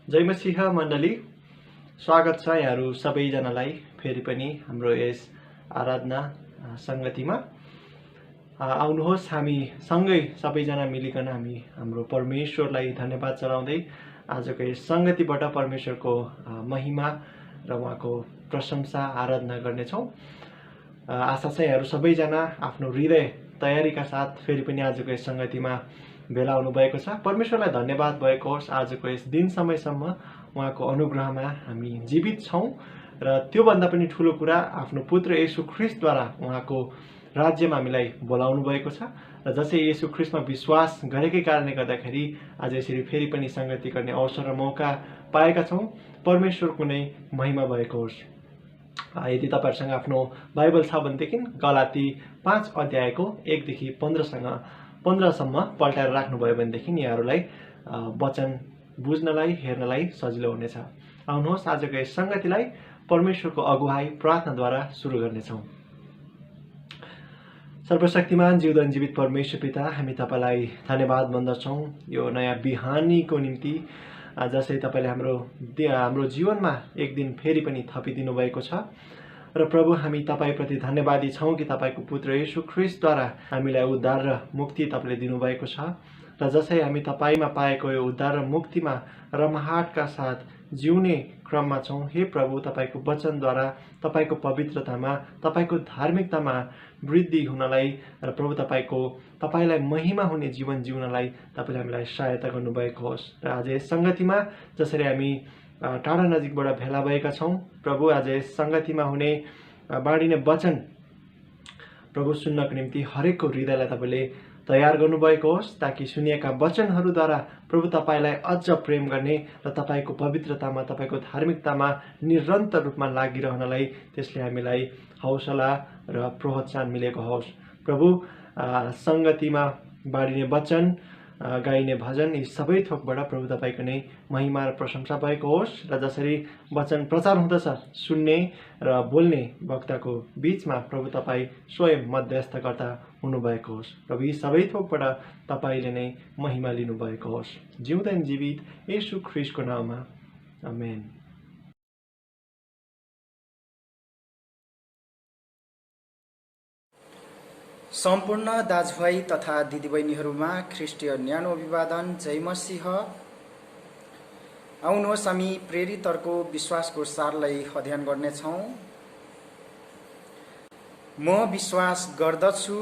जय मसीह मण्डली, स्वागत छ यहाँहरू सबैजनालाई फेरि पनि हाम्रो यस आराधना संगतिमा। आउनुहोस् हामी सँगै सबैजना मिलिकन हामी हाम्रो परमेश्वरलाई धन्यवाद चढाउँदै आजको यस संगतिबाट परमेश्वरको महिमा र उहाँको प्रशंसा आराधना गर्नेछौँ। आशा छ यहाँहरू सबैजना आफ्नो हृदय तयारीका साथ फेरि पनि आजको यस संगतिमा भेला हुनुभएको छ। परमेश्वरलाई धन्यवाद भएको होस्, आजको यस दिन समयसम्म उहाँको अनुग्रहमा हामी जीवित छौँ र त्योभन्दा पनि ठुलो कुरा आफ्नो पुत्र येशू ख्रीष्टद्वारा उहाँको राज्यमा हामीलाई बोलाउनु भएको छ र जसै येशू ख्रीष्टमा विश्वास गरेकै कारणले गर्दाखेरि आज यसरी फेरि पनि संगति गर्ने अवसर र मौका पाएका छौँ। परमेश्वरको नै महिमा भएको होस्। यदि तपाईहरुसँग आफ्नो बाइबल छ भनेदेखि गलाती 5 अध्यायको 1 देखि 15 सम्म पल्टाएर राख्नुभयो भनेदेखि यहाँहरूलाई वचन बुझ्नलाई हेर्नलाई सजिलो हुनेछ। आउनुहोस् आजको यस संगतिलाई परमेश्वरको अगुवाई प्रार्थनाद्वारा सुरु गर्नेछौँ। सर्वशक्तिमान जिउँदो जीवित परमेश्वर पिता, हामी तपाईलाई धन्यवाद भन्दछौँ यो नयाँ बिहानीको निम्ति, जसै तपाईले हाम्रो जीवनमा एक दिन फेरि पनि थपिदिनु भएको छ। र प्रभु, हामी तपाईप्रति धन्यवादी छौँ कि तपाईको पुत्र येशू ख्रीष्टद्वारा हामीलाई उद्धार र मुक्ति तपाईले दिनुभएको छ र जसै हामी तपाईमा पाएको यो उद्धार र मुक्तिमा रमाहटका साथ जिउने क्रममा छौँ। हे प्रभु, तपाईको वचनद्वारा तपाईको पवित्रतामा तपाईको धार्मिकतामा वृद्धि हुनलाई र प्रभु तपाईलाई महिमा हुने जीवन जिउनलाई तपाईले हामीलाई सहायता गर्नुभएको होस्। र आज यस संगतिमा जसरी हामी टाढा नजिकबाट भेला भएका छौँ प्रभु, आज यस संगतिमा हुने बाँडिने वचन प्रभु सुन्नको निम्ति हरेकको हृदयलाई तपाईले तयार गर्नुभएको होस्, ताकि सुनिएका वचनहरूद्वारा प्रभु तपाईलाई अझ प्रेम गर्ने र तपाईको पवित्रतामा तपाईको धार्मिकतामा निरन्तर रूपमा लागिरहनलाई त्यसले हामीलाई हौसला र प्रोत्साहन मिलेको होस्। प्रभु, संगतिमा बाँडिने वचन, गाइने भजन, यी सबै थोकबाट प्रभु तपाईको नै महिमा र प्रशंसा भएको होस्। र जसरी वचन प्रचार हुँदछ सुन्ने र बोल्ने वक्ताको बीचमा प्रभु तपाई स्वयं मध्यस्थकर्ता हुनुभएको होस्। प्रभु, यी सबै थोकबाट तपाईले नै महिमा लिनुभएको होस्। जिउँदा जीवित येशू ख्रीष्टको नाममा, आमेन। सम्पूर्ण दाजुभाइ तथा दिदीबहिनीहरूमा ख्रिस्टीय न्यानो अभिवादन। जय मसीह। आउनुहोस् हामी प्रेरितहरूको विश्वासको सारलाई अध्ययन गर्नेछौँ। म विश्वास गर्दछु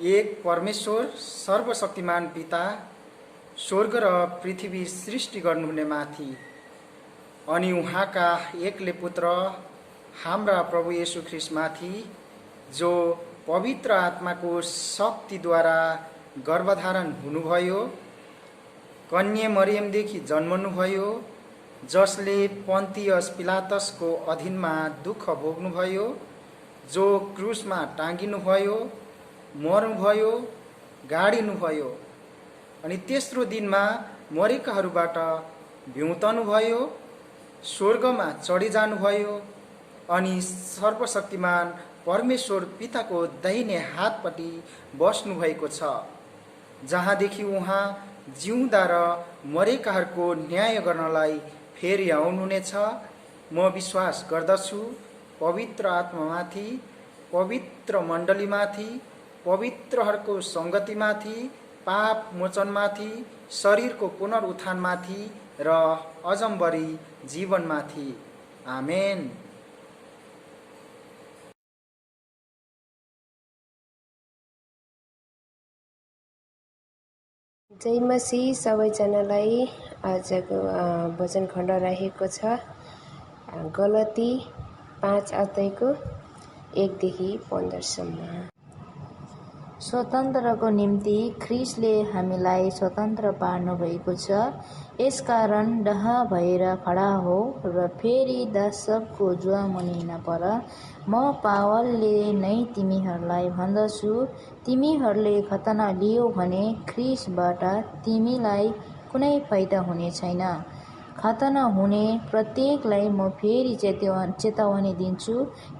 एक परमेश्वर सर्वशक्तिमान पिता, स्वर्ग र पृथ्वी सृष्टि गर्नुहुने माथि, अनि उहाँका एकले पुत्र हाम्रा प्रभु येशू ख्रीष्टमाथि, जो पवित्र आत्माको शक्तिद्वारा गर्भधारण हुनुभयो, कन्या मरियमदेखि जन्मनुभयो, जसले पन्तियस पिलातसको अधीनमा दुःख भोग्नुभयो, जो क्रुसमा टाँगिनुभयो, मर्नुभयो, गाडिनुभयो, अनि तेस्रो दिनमा मरेकाहरूबाट भ्युतनुभयो, स्वर्गमा चढिजानुभयो, अनि सर्वशक्तिमान परमेश्वर पिताको दाहिने हातपट्टि बस्नु भएको छ, जहाँदेखि उहाँ जिउँदा र मरेकाहरूको न्याय गर्नलाई फेरि आउनुहुनेछ। म विश्वास गर्दछु पवित्र आत्मामाथि, पवित्र मण्डलीमाथि, पवित्रहरूको सङ्गतिमाथि, पाप मोचनमाथि, शरीरको पुनरुत्थानमाथि र अजम्बरी जीवनमाथि। आमेन। जय मसीह। सबैजनालाई आजको वचन खण्ड रहेको छ गलाती 5 अध्यायको 1 देखि 15 सम्म। स्वतन्त्रको निम्ति ख्रीष्टले हामीलाई स्वतन्त्र पार्नु भएको छ। यसकारण डह भएर खडा हो र फेरि दासको जुवामुनि नपर। म पावलले नै तिमीहरूलाई भन्दछु, तिमीहरूले खतना लियो भने ख्रीष्टबाट तिमीलाई कुनै फाइदा हुने छैन। खतना हुने प्रत्येकलाई म फेरि चेतावनी दिन्छु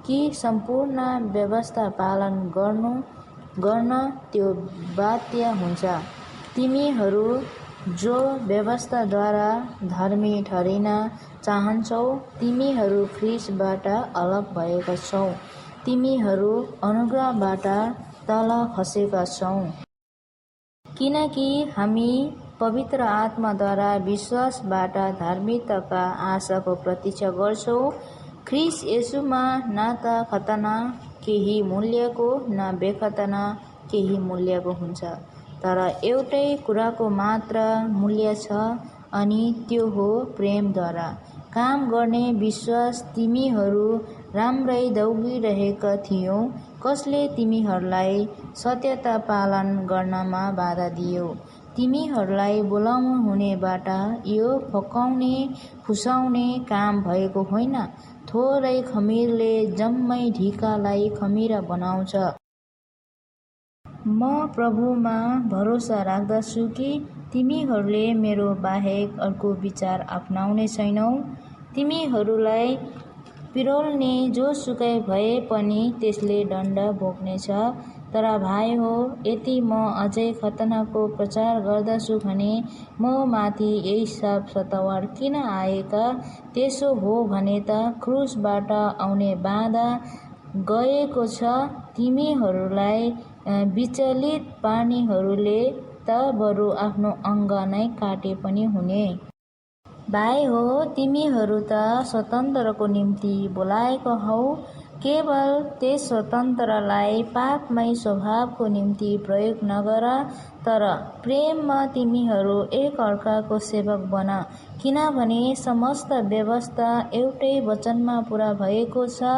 कि सम्पूर्ण व्यवस्था पालन गर्न त्यो बाध्य हुन्छ। तिमीहरू जो व्यवस्थाद्वारा धर्मी ठहरिन चाहन्छौ तिमीहरू ख्रीष्टबाट अलग भएका छौ। तिमीहरू अनुग्रहबाट तल खसेका छौ। किनकि हामी पवित्र आत्माद्वारा विश्वासबाट धार्मिकताका आशाको प्रतीक्षा गर्छौँ। ख्रीष्ट येशूमा न त खतना केही मूल्यको न बेखतना केही मूल्यको हुन्छ, तर एउटै कुराको मात्र मूल्य छ, अनि त्यो हो प्रेमद्वारा काम गर्ने विश्वास। तिमीहरू राम्रै दौडिरहेका थियौ, कसले तिमीहरूलाई सत्यता पालन गर्नमा बाधा दियो। तिमीहरूलाई बोलाउनु हुनेबाट यो फकाउने फुसाउने काम भएको होइन। थोरै खमीरले जम्मै ढिकालाई खमीरा बनाउँछ। म प्रभुमा भरोसा राख्दछु कि तिमीहरूले मेरो बाहेक अर्को विचार अपनाउने छैनौ। तिमीहरूलाई पिरोल्ने जोसुकै भए पनि त्यसले दण्ड भोग्नेछ। तर भाइ हो, यदि म अझै खतनाको प्रचार गर्दछु भने म माथि यही सब सतावार किन आएका? त्यसो हो भने त क्रुसबाट आउने बाधा गएको छ। तिमीहरूलाई विचलित पार्नेहरूले त बरु आफ्नो अङ्ग नै काटे पनि हुने। भाइ हो, तिमीहरू त स्वतन्त्रको निम्ति बोलाएको हौ। केवल त्यस स्वतन्त्रलाई पापमय स्वभावको निम्ति प्रयोग नगर, तर प्रेममा तिमीहरू एक अर्काको सेवक बन। किनभने समस्त व्यवस्था एउटै वचनमा पूरा भएको छ,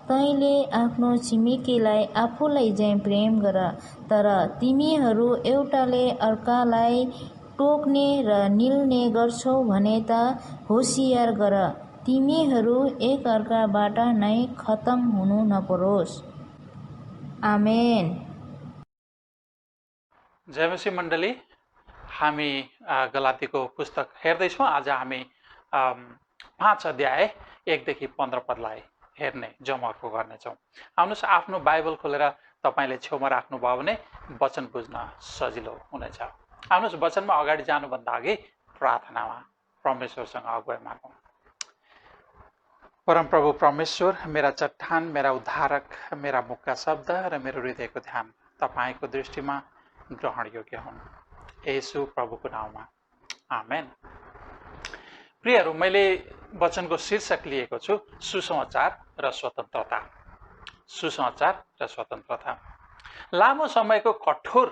तैँले आफ्नो छिमेकीलाई आफूलाई झैँ प्रेम गर। तर तिमीहरू एउटाले अर्कालाई टोक्ने र निल्ने गर्छौ भने त होसियार गर, तिमीहरू एक अर्काबाट नै खतम हुनु नपरोस्। आमेन। जय मसीह मण्डली, हामी गलातीको पुस्तक हेर्दैछौँ। आज हामी 5 अध्याय 1 देखि 15 पदलाई हेर्ने जमर्को गर्नेछौँ। आउनुहोस्, आफ्नो बाइबल खोलेर तपाईँले छेउमा राख्नुभयो भने वचन बुझ्न सजिलो हुनेछ। आउनुहोस्, वचनमा अगाडि जानुभन्दा अघि प्रार्थनामा परमेश्वरसँग अगुवाई मागौँ। परमप्रभु परमेश्वर, मेरा चट्टान, मेरा उद्धारक, मेरा मुखका शब्द र मेरो हृदयको ध्यान तपाईँको दृष्टिमा ग्रहण योग्य हुन्। येशू प्रभुको नाउँमा आमेन। प्रियहरू, मैले वचनको शीर्षक लिएको छु सुसमाचार र स्वतन्त्रता। सुसमाचार र स्वतन्त्रता। लामो समयको कठोर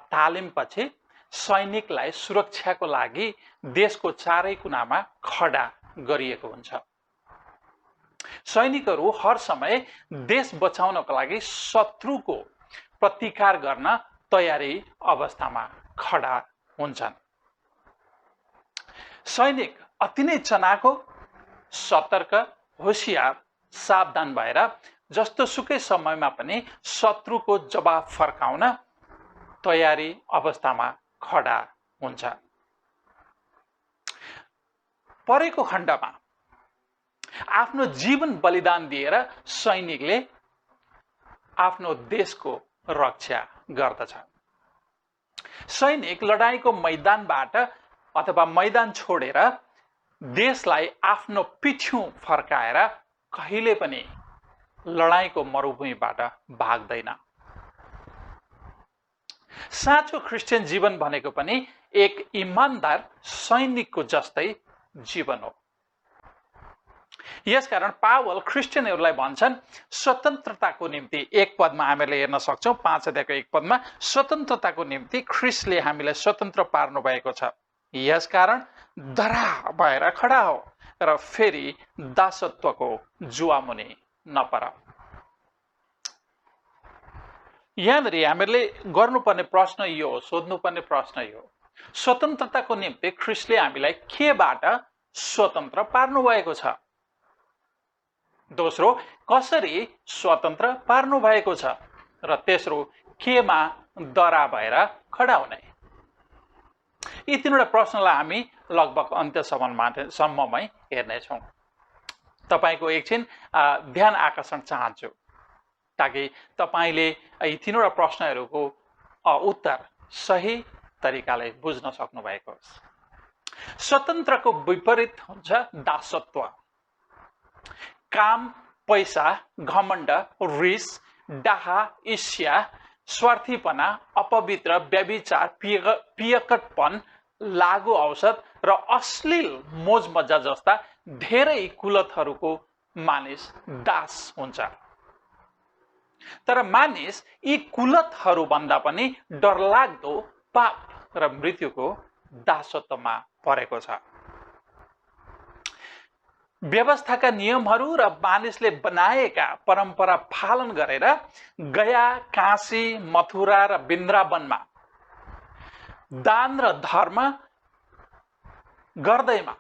तालिमपछि सैनिकलाई सुरक्षाको लागि देशको चारै कुनामा खडा गरिएको हुन्छ। सैनिकहरू हर समय देश बचाउनको लागि शत्रुको प्रतिकार गर्न तयारी अवस्थामा खडा हुन्छन्। सैनिक अति नै चनाखो, सतर्क, होसियार, सावधान भएर जस्तो सुकै समयमा पनि शत्रुको जवाफ फर्काउन तयारी अवस्थामा खडा हुन्छ। परेको खण्डमा आफ्नो जीवन बलिदान दिएर सैनिकले आफ्नो देशको रक्षा गर्दछ। सैनिक लडाईँको मैदानबाट अथवा मैदान छोडेर देशलाई आफ्नो पिठ्यौँ फर्काएर कहिले पनि लडाईँको मरुभूमिबाट भाग्दैन। साँचो क्रिस्चियन जीवन भनेको पनि एक इमानदार सैनिकको जस्तै जीवन हो। यसकारण पावल क्रिस्चियनहरूलाई भन्छन् स्वतन्त्रताको निम्ति, 1 पदमा हामीले हेर्न सक्छौँ, 5 अध्यायको 1 पदमा, स्वतन्त्रताको निम्ति ख्रिस्टले हामीलाई स्वतन्त्र पार्नु भएको छ। यसकारण डरा भएर खडा हो र फेरि दासत्वको जुवामुनि नपर। यहाँनिर हामीले गर्नुपर्ने प्रश्न यो हो, सोध्नुपर्ने प्रश्न यो, स्वतन्त्रताको निम्ति ख्रिस्टले हामीलाई केबाट स्वतन्त्र पार्नु भएको छ? दोस्रो, कसरी स्वतन्त्र पार्नु भएको छ? र तेस्रो, केमा डरा भएर खडा हुने? यी तीनवटा प्रश्नलाई हामी लगभग अन्त्यसम्ममै हेर्नेछौँ। तपाईँको एकछिन ध्यान आकर्षण चाहन्छु ताकि तपाईँले यी तीनवटा प्रश्नहरूको उत्तर सही तरिकाले बुझ्न सक्नु भएको होस्। स्वतन्त्रको विपरीत हुन्छ दासत्व। काम, पैसा, घमण्ड, रिस, डाहा, ईर्ष्या, स्वार्थीपना, अपवित्र, व्यभिचार, पियकटपन, लागु औषध र अश्लील मोजमजा जस्ता धेरै कुलतहरूको मानिस दास हुन्छ। तर मानिस यी कुलतहरू भन्दा पनि डरलाग्दो पाप र मृत्युको दासत्वमा परेको छ। व्यवस्थाका नियमहरू र मानिसले बनाएका परम्परा पालन गरेर गया, काशी, मथुरा र वृन्दावनमा दान र धर्म गर्दैमा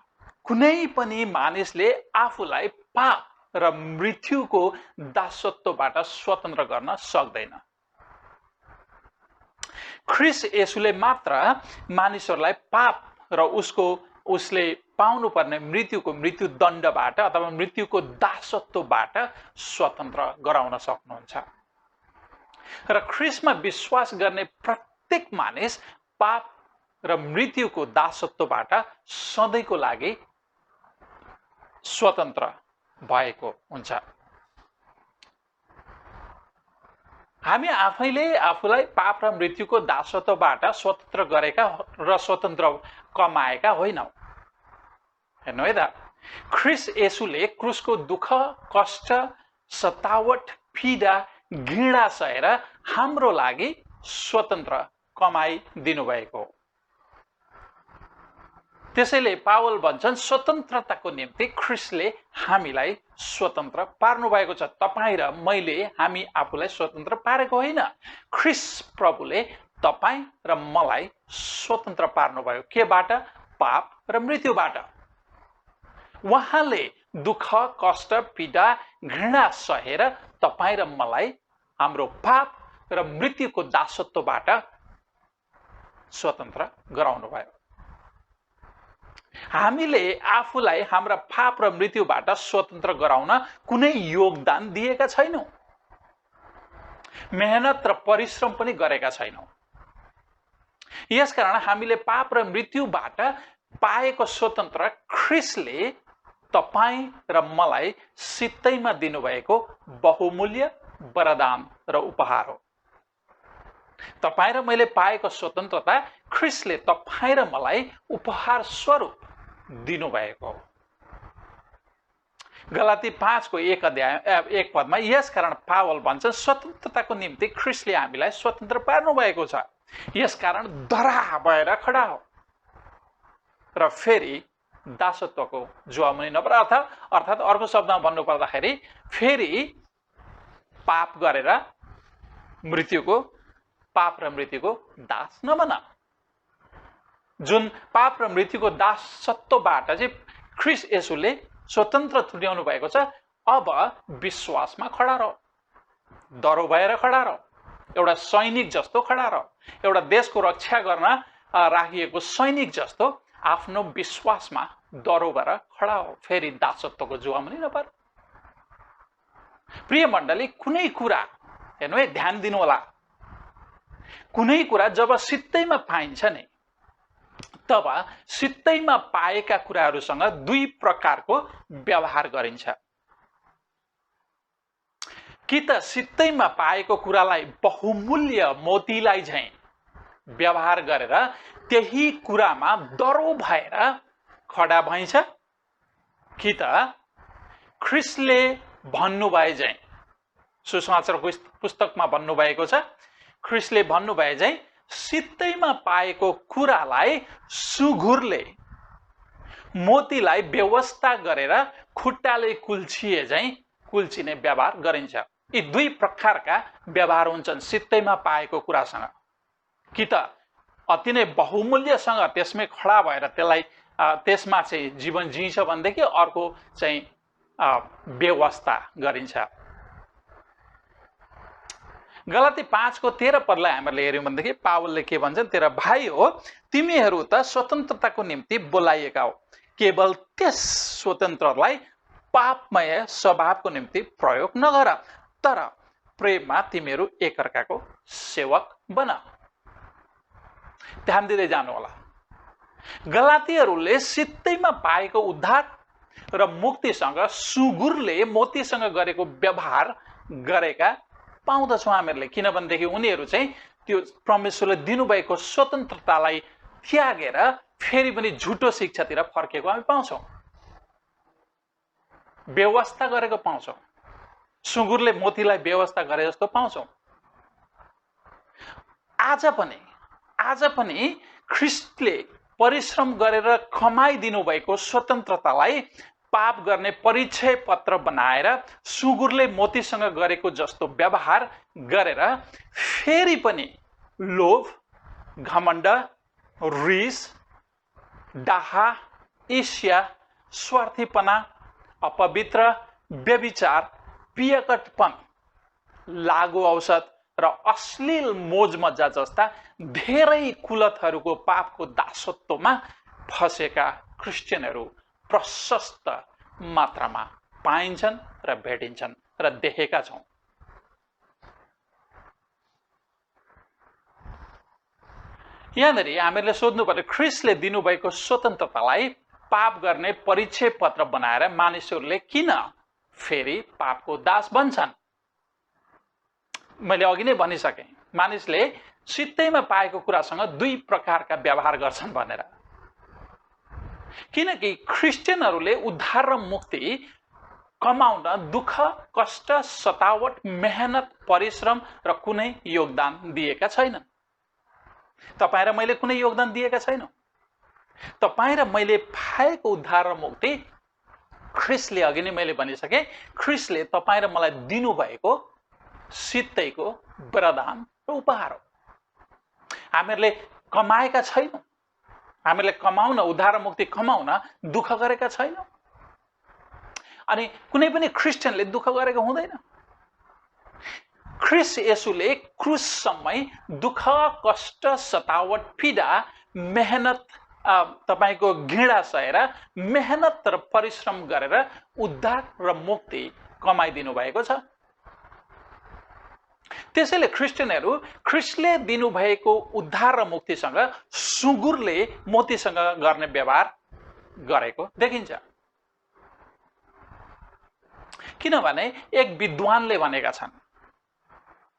कुनै पनि मानिसले आफूलाई पाप र मृत्युको दासत्वबाट स्वतन्त्र गर्न सक्दैन। ख्रीष्ट येशूले मात्र मानिसहरूलाई पाप र उसले पाउनुपर्ने मृत्यु दण्डबाट अथवा मृत्युको दासत्वबाट स्वतन्त्र गराउन सक्नुहुन्छ। र ख्रीष्टमा विश्वास गर्ने प्रत्येक मानिस पाप र मृत्युको दासत्वबाट सधैँको लागि स्वतन्त्र भएको हुन्छ। हामी आफैले आफूलाई पाप र मृत्युको दासत्वबाट स्वतन्त्र गरेका र स्वतन्त्र कमाएका होइनौँ। हेर्नु है त, ख्रीष्ट येशूले क्रुसको दुःख, कष्ट, सतावट, पीडा, घृणा सहेर हाम्रो लागि स्वतन्त्र कमाइदिनु भएको हो। त्यसैले पावल भन्छन् स्वतन्त्रताको निम्ति ख्रीष्टले हामीलाई स्वतन्त्र पार्नु भएको छ। तपाईँ र मैले हामी आफूलाई स्वतन्त्र पारेको होइन, ख्रीष्ट प्रभुले तपाईँ र मलाई स्वतन्त्र पार्नुभयो। केबाट? पाप र मृत्युबाट। उहाँले दुःख, कष्ट, पीडा, घृणा सहेर तपाईँ र मलाई हाम्रो पाप र मृत्युको दासत्वबाट स्वतन्त्र गराउनु भयो। हामीले आफूलाई हाम्रा पाप र मृत्युबाट स्वतन्त्र गराउन कुनै योगदान दिएका छैनौँ, मेहनत र परिश्रम पनि गरेका छैनौँ। यसकारण हामीले पाप र मृत्युबाट पाएको स्वतन्त्र ख्रीष्टले तपाईँ र मलाई सित्तैमा दिनुभएको बहुमूल्य वरदान र उपहार हो। तपाईँ र मैले पाएको स्वतन्त्रता ख्रीष्टले तपाईँ र मलाई उपहार स्वरूप दिनुभएको हो। गलाती 5 1 पदमा यसकारण पावल भन्छन् स्वतन्त्रताको निम्ति ख्रीष्टले हामीलाई स्वतन्त्र पार्नु भएको छ। यसकारण डरा भएर खडा हो र फेरि दासत्वको जुवामुनि नपर। अर्थात् अर्को शब्दमा भन्नु पर्दाखेरि फेरि पाप गरेर पाप र मृत्युको दास नबन। जुन पाप र मृत्युको दासत्वबाट चाहिँ ख्रीष्ट येशूले स्वतन्त्र तुल्याउनु भएको छ, अब विश्वासमा खडा रह, डरो भएर खडा रह, एउटा सैनिक जस्तो खडा रह, एउटा देशको रक्षा गर्न राखिएको सैनिक जस्तो आफ्नो विश्वासमा डरो भएर खडा हो। फेरि दासत्वको जुवामुनि नपर। प्रिय मण्डली, कुनै कुरा हेर्नु है, ध्यान दिनु होला, कुनै कुरा जब सित्तैमा पाइन्छ नि, तब सित्तैमा पाएका कुराहरूसँग दुई प्रकारको व्यवहार गरिन्छ। कि त सित्तैमा पाएको कुरालाई बहुमूल्य मोतीलाई झैं व्यवहार गरेर त्यही कुरामा डरो भएर खडा भइन्छ, कि त ख्रीष्टले भन्नुभए झैं सुसमाचारको पुस्तकमा भन्नुभएको छ, ख्रीष्टले भन्नुभए झैं सित्तैमा पाएको कुरालाई सुघुरले मोतीलाई व्यवस्था गरेर खुट्टाले कुल्चिए झैं कुल्चिने व्यवहार गरिन्छ। यी दुई प्रकारका व्यवहार हुन्छन् सित्तैमा पाएको कुरासँग। कि त अति नै बहुमूल्यसँग त्यसमै खडा भएर त्यसमा चाहिँ जीवन जिइन्छ भनेदेखि अर्को चाहिँ व्यवस्था गरिन्छ। गलाती 5:13 पदलाई हामीले हेर्यौं भनेदेखि पावलले के भन्छन्, तेरा भाइ हो, तिमीहरू त स्वतन्त्रताको निम्ति बोलाइएका हो, केवल त्यस स्वतन्त्रलाई पापमय स्वभावको निम्ति प्रयोग नगर, तर प्रेममा तिमीहरू एकअर्काको सेवक बन। ध्यान दिँदै जानु होला। गलातीहरूले सित्तैमा पाएको उद्धार र मुक्तिसँग सुँगुरले मोतीसँग गरेको व्यवहार गरेका पाउँदछौँ हामीहरूले। किनभनेदेखि उनीहरू चाहिँ त्यो परमेश्वरले दिनुभएको स्वतन्त्रतालाई त्यागेर फेरि पनि झुटो शिक्षातिर फर्केको हामी पाउँछौँ, व्यवस्था गरेको पाउँछौँ। सुँगुरले मोतीलाई व्यवस्था गरे जस्तो पाउँछौँ। आज पनि ख्रिस्टले परिश्रम गरेर कमाइदिनु भएको स्वतन्त्रतालाई पाप गर्ने परिचय पत्र बनाएर सुँगुरले मोतीसँग गरेको जस्तो व्यवहार गरेर फेरि पनि लोभ, घमण्ड, रिस, डाहा, ईर्ष्या, स्वार्थीपना, अपवित्र, व्यभिचार, पियकटपन, लागु औषध र अश्लील मोजमजा जस्ता धेरै कुलतहरूको पापको दासत्वमा फसेका क्रिस्चियनहरू प्रशस्त मात्रामा पाइन्छन् र भेटिन्छन् र देखेका छौँ। यहाँनिर हामीहरूले सोध्नु पर्यो, ख्रिस्टले दिनुभएको स्वतन्त्रतालाई पाप गर्ने परिचय पत्र बनाएर मानिसहरूले किन फेरि पापको दास बन्छन्? मैले अघि नै भनिसकेँ, मानिसले सित्तैमा पाएको कुरासँग दुई प्रकारका व्यवहार गर्छन् भनेर। किनकि क्रिस्चियनहरूले उद्धार र मुक्ति कमाउन दुःख, कष्ट, सतावट, मेहनत, परिश्रम र कुनै योगदान दिएका छैनन्। तपाईँ र मैले कुनै योगदान दिएका छैनौँ। तपाईँ र मैले पाएको उद्धार र मुक्ति ख्रिस्टले, अघि नै मैले भनिसकेँ, ख्रिस्टले तपाईँ र मलाई दिनुभएको सित्तैको वरदान र उपहार हो। हामीहरूले कमाएका छैनौँ। हामीहरूले कमाउन, उद्धार र मुक्ति कमाउन दुःख गरेका छैनौँ। अनि कुनै पनि क्रिस्चियनले दुःख गरेको हुँदैन। ख्रिस्ट येशूले क्रुससम्मै दुःख, कष्ट, सतावट, पीडा, मेहनत, तपाईको घृणा सहेर मेहनत र परिश्रम गरेर उद्धार र मुक्ति कमाइदिनु भएको छ। त्यसैले क्रिस्चियनहरू ख्रिस्टले दिनुभएको उद्धार र मुक्तिसँग सुँगुरले मोतीसँग गर्ने व्यवहार गरेको देखिन्छ। किनभने एक विद्वानले भनेका छन्,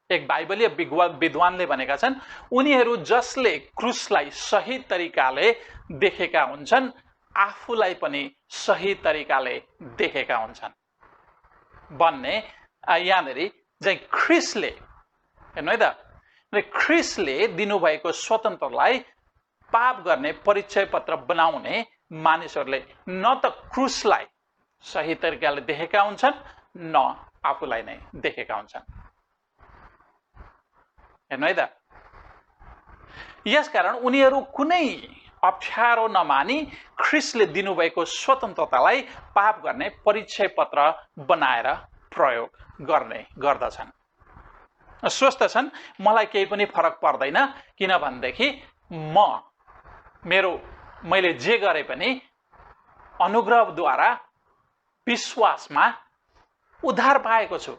एक बाइबलीय विद्वानले भनेका छन्, उनीहरू जसले क्रुसलाई सही तरिकाले देखेका हुन्छन् आफूलाई पनि सही तरिकाले देखेका हुन्छन् भन्ने यहाँनिर चाहिँ ख्रिस्टले, हेर्नु है त, ख्रिस्टले दिनुभएको स्वतन्त्रलाई पाप गर्ने परिचय पत्र बनाउने मानिसहरूले न त क्रुसलाई सही तरिकाले देखेका हुन्छन् न आफूलाई नै देखेका हुन्छन्। हेर्नु है त, यसकारण उनीहरू कुनै अप्ठ्यारो नमानी ख्रिस्टले दिनुभएको स्वतन्त्रतालाई पाप गर्ने परिचय पत्र बनाएर प्रयोग गर्दछन्। स्वस्थ छन्, मलाई केही पनि फरक पर्दैन, किनभनेदेखि मैले जे गरे पनि अनुग्रहद्वारा विश्वासमा उद्धार पाएको छु।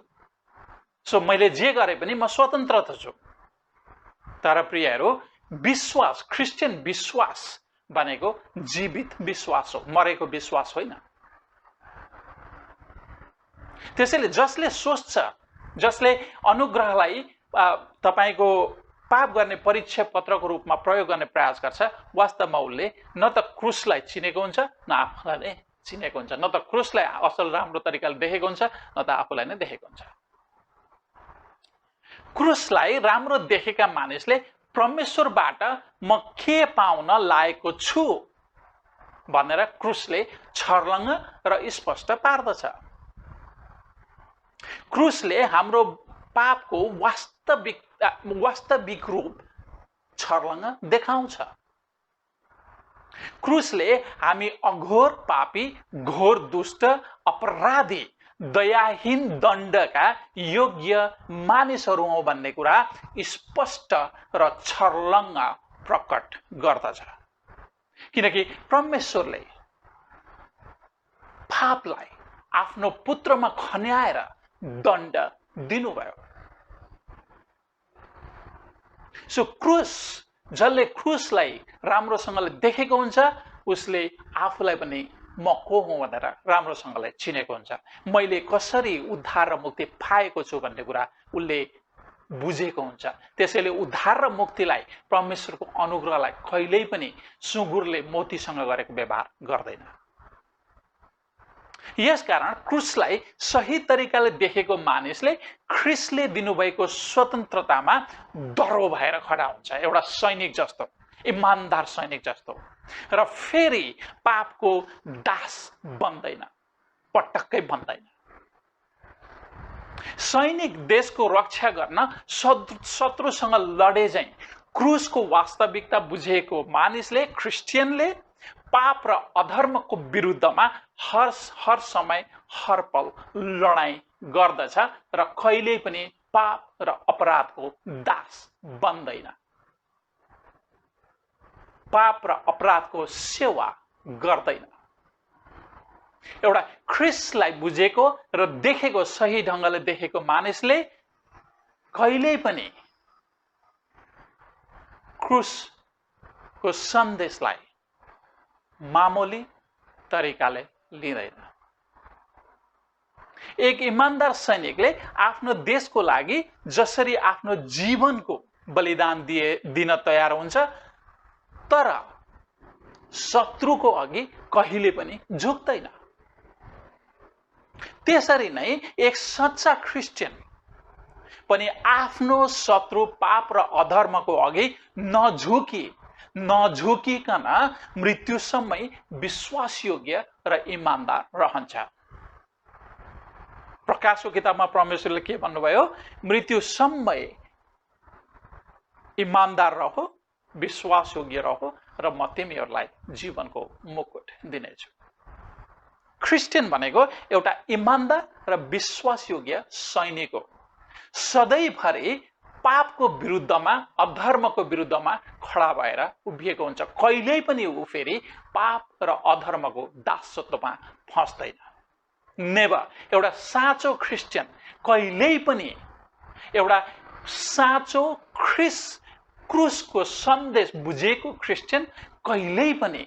सो मैले जे गरे पनि म स्वतन्त्र छु। तर प्रियहरू, विश्वास, क्रिस्चियन विश्वास भनेको जीवित विश्वास हो, मरेको विश्वास होइन। त्यसैले जसले सोच्छ, जसले अनुग्रहलाई तपाईको पाप गर्ने परिचय पत्रको रूपमा प्रयोग गर्ने प्रयास गर्छ, वास्तवमा उसले न त क्रुसलाई चिनेको हुन्छ न आफूलाई नै चिनेको हुन्छ, न त क्रुसलाई असल राम्रो तरिकाले देखेको हुन्छ न त आफूलाई नै देखेको हुन्छ। क्रुसलाई राम्रो देखेका मानिसले परमेश्वरबाट म के पाउन लागेको छु भनेर क्रुसले छर्लङ्ग र स्पष्ट पार्दछ। क्रुसले हाम्रो पापको वास्तविक रूप छर्लङ्ग देखाउँछ। क्रुसले हामी अघोर पापी, घोर दुष्ट, अपराधी, दयाहीन, दण्डका योग्य मानिसहरू हौं भन्ने कुरा स्पष्ट र छर्लङ्ग प्रकट गर्दछ। किनकि परमेश्वरले पापलाई आफ्नो पुत्रमा खन्याएर दण्ड दिनुभयो। सो क्रुस जसले क्रुसलाई राम्रोसँगले देखेको हुन्छ उसले आफूलाई पनि म को हुँ भनेर राम्रोसँगले चिनेको हुन्छ। मैले कसरी उद्धार र मुक्ति पाएको छु भन्ने कुरा उसले बुझेको हुन्छ। त्यसैले उद्धार र मुक्तिलाई, परमेश्वरको अनुग्रहलाई कहिल्यै पनि सुँगुरले मोतीसँग गरेको व्यवहार गर्दैन। यसकारण क्रुसलाई सही तरिकाले देखेको मानिसले ख्रिस्टले दिनुभएको स्वतन्त्रतामा डरो भएर खडा हुन्छ, एउटा सैनिक जस्तो, इमान्दार सैनिक जस्तो, र फेरि पापको दास बन्दैन, पटक्कै बन्दैन। सैनिक देशको रक्षा गर्न शत्रुसँग लडे झैं क्रुसको वास्तविकता बुझेको मानिसले, क्रिस्चियनले पाप र अधर्मको विरुद्धमा हर समय हर पल लडाईँ गर्दछ र कहिल्यै पनि पाप र अपराधको दास बन्दैन, पाप र अपराधको सेवा गर्दैन। एउटा ख्रिस्टलाई बुझेको र देखेको, सही ढङ्गले देखेको मानिसले कहिल्यै पनि क्रुसको सन्देशलाई मामुली तरिकाले लिँदैन। एक इमान्दार सैनिकले आफ्नो देशको लागि जसरी आफ्नो जीवनको बलिदान दिन तयार हुन्छ, तर शत्रुको अघि कहिले पनि झुक्दैन। त्यसरी नै एक सच्चा क्रिस्चियन पनि आफ्नो शत्रु पाप र अधर्मको अघि नझुकिकन मृत्युसम्मै विश्वासयोग्य र इमान्दार रहन्छ। प्रकाशको किताबमा परमेश्वरले के भन्नुभयो? मृत्युसम्मै इमान्दार रहो, विश्वासयोग्य रहो र म तिमीहरूलाई जीवनको मुकुट दिनेछु। क्रिस्चियन भनेको एउटा इमान्दार र विश्वासयोग्य सैनिक हो। सधैँभरि पापको विरुद्धमा, अधर्मको विरुद्धमा खडा भएर उभिएको हुन्छ। कहिल्यै पनि ऊ फेरि पाप र अधर्मको दासत्वमा फस्दैन। नेभर। एउटा साँचो क्रिस्चियन कहिल्यै पनि, एउटा साँचो क्रुसको सन्देश बुझेको क्रिस्चियन कहिल्यै पनि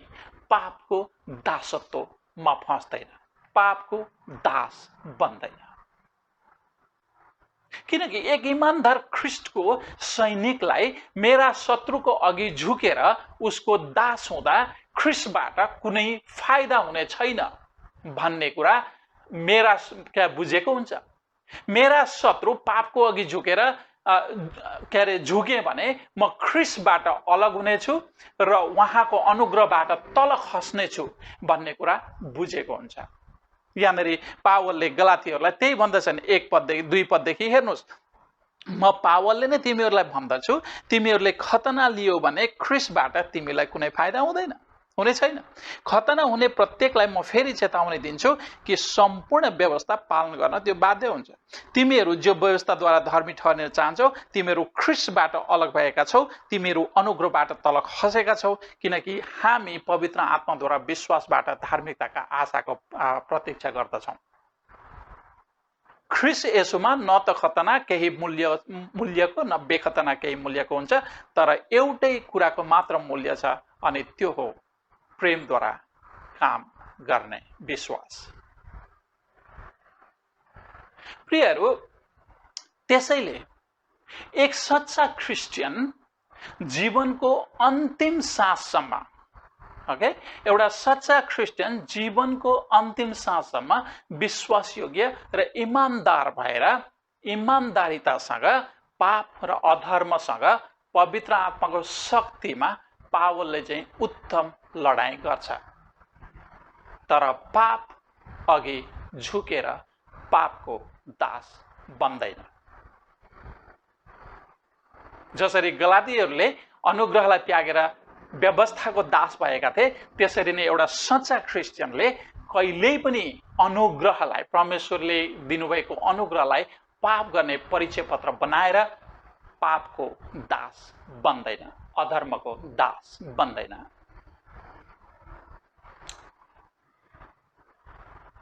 पापको दासत्वमा फस्दैन, पापको दास बन्दैन। किनकि एक इमान्दार ख्रिस्टको सैनिकलाई मेरा शत्रुको अघि झुकेर उसको दास हुँदा ख्रिस्टबाट कुनै फाइदा हुने छैन भन्ने कुरा मेरा बुझेको हुन्छ। मेरा शत्रु पापको अघि झुकेर झुके भने म ख्रिस्टबाट अलग हुनेछु र उहाँको अनुग्रहबाट तल खस्नेछु भन्ने कुरा बुझेको हुन्छ। यहाँनिर पावलले गलातीहरूलाई त्यही भन्दछन्, 1 पददेखि 2 पददेखि हेर्नुहोस्। म पावलले नै तिमीहरूलाई भन्दछु, तिमीहरूले खतना लियो भने ख्रिस्टबाट तिमीलाई कुनै फाइदा हुने छैन। खतना हुने प्रत्येकलाई म फेरि चेतावनी दिन्छु कि सम्पूर्ण व्यवस्था पालन गर्न त्यो बाध्य हुन्छ। तिमीहरू जो व्यवस्थाद्वारा धर्मी ठहरिन चाहन्छौ, तिमीहरू ख्रिस्टबाट अलग भएका छौ, तिमीहरू अनुग्रहबाट तल खसेका छौ, किनकि हामी पवित्र आत्माद्वारा विश्वासबाट धार्मिकताका आशाको प्रतीक्षा गर्दछौँ। ख्रिस्ट येशूमा न त खतना केही मूल्यको, न बेखतना केही मूल्यको हुन्छ, तर एउटै कुराको मात्र मूल्य छ, अनि त्यो हो प्रेमद्वारा काम गर्ने विश्वास। प्रियहरू, त्यसैले एक सच्चा क्रिस्चियन जीवनको अन्तिम साससम्म, एउटा सच्चा क्रिस्चियन जीवनको अन्तिम साससम्म विश्वासयोग्य र इमान्दार भएर इमान्दारितासँग पाप र अधर्मसँग पवित्र आत्माको शक्तिमा पावलले चाहिँ उत्तम लडाईँ गर्छ। तर पाप अघि झुकेर पापको दास बन्दैन। जसरी गलातीहरूले अनुग्रहलाई त्यागेर व्यवस्थाको दास भएका थिए, त्यसरी नै एउटा सच्चा क्रिस्चियनले कहिल्यै पनि अनुग्रहलाई, परमेश्वरले दिनुभएको अनुग्रहलाई पाप गर्ने परिचय पत्र बनाएर पापको दास बन्दैन, अधर्मको दास बन्दैन।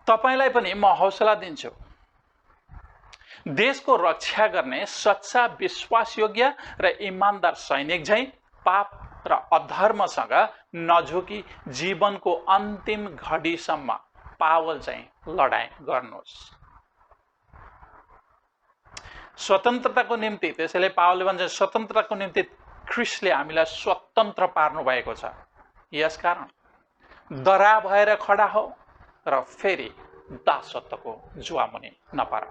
तपाईलाई पनि म हौसला दिन्छु, देशको रक्षा गर्ने सच्चा विश्वासयोग्य र इमान्दार सैनिक झैं पाप र अधर्मसँग नझुकी जीवनको अन्तिम घडीसम्म पावल चाहिँ लडाईँ गर्नुहोस्। स्वतन्त्रताको निम्ति, त्यसैले पावलले भन्छ स्वतन्त्रताको निम्ति ख्रीष्टले हामीलाई स्वतन्त्र पार्नु भएको छ। यसकारण डरा भएर खडा हो र फेरि दासत्वको जुवामुनि नपर।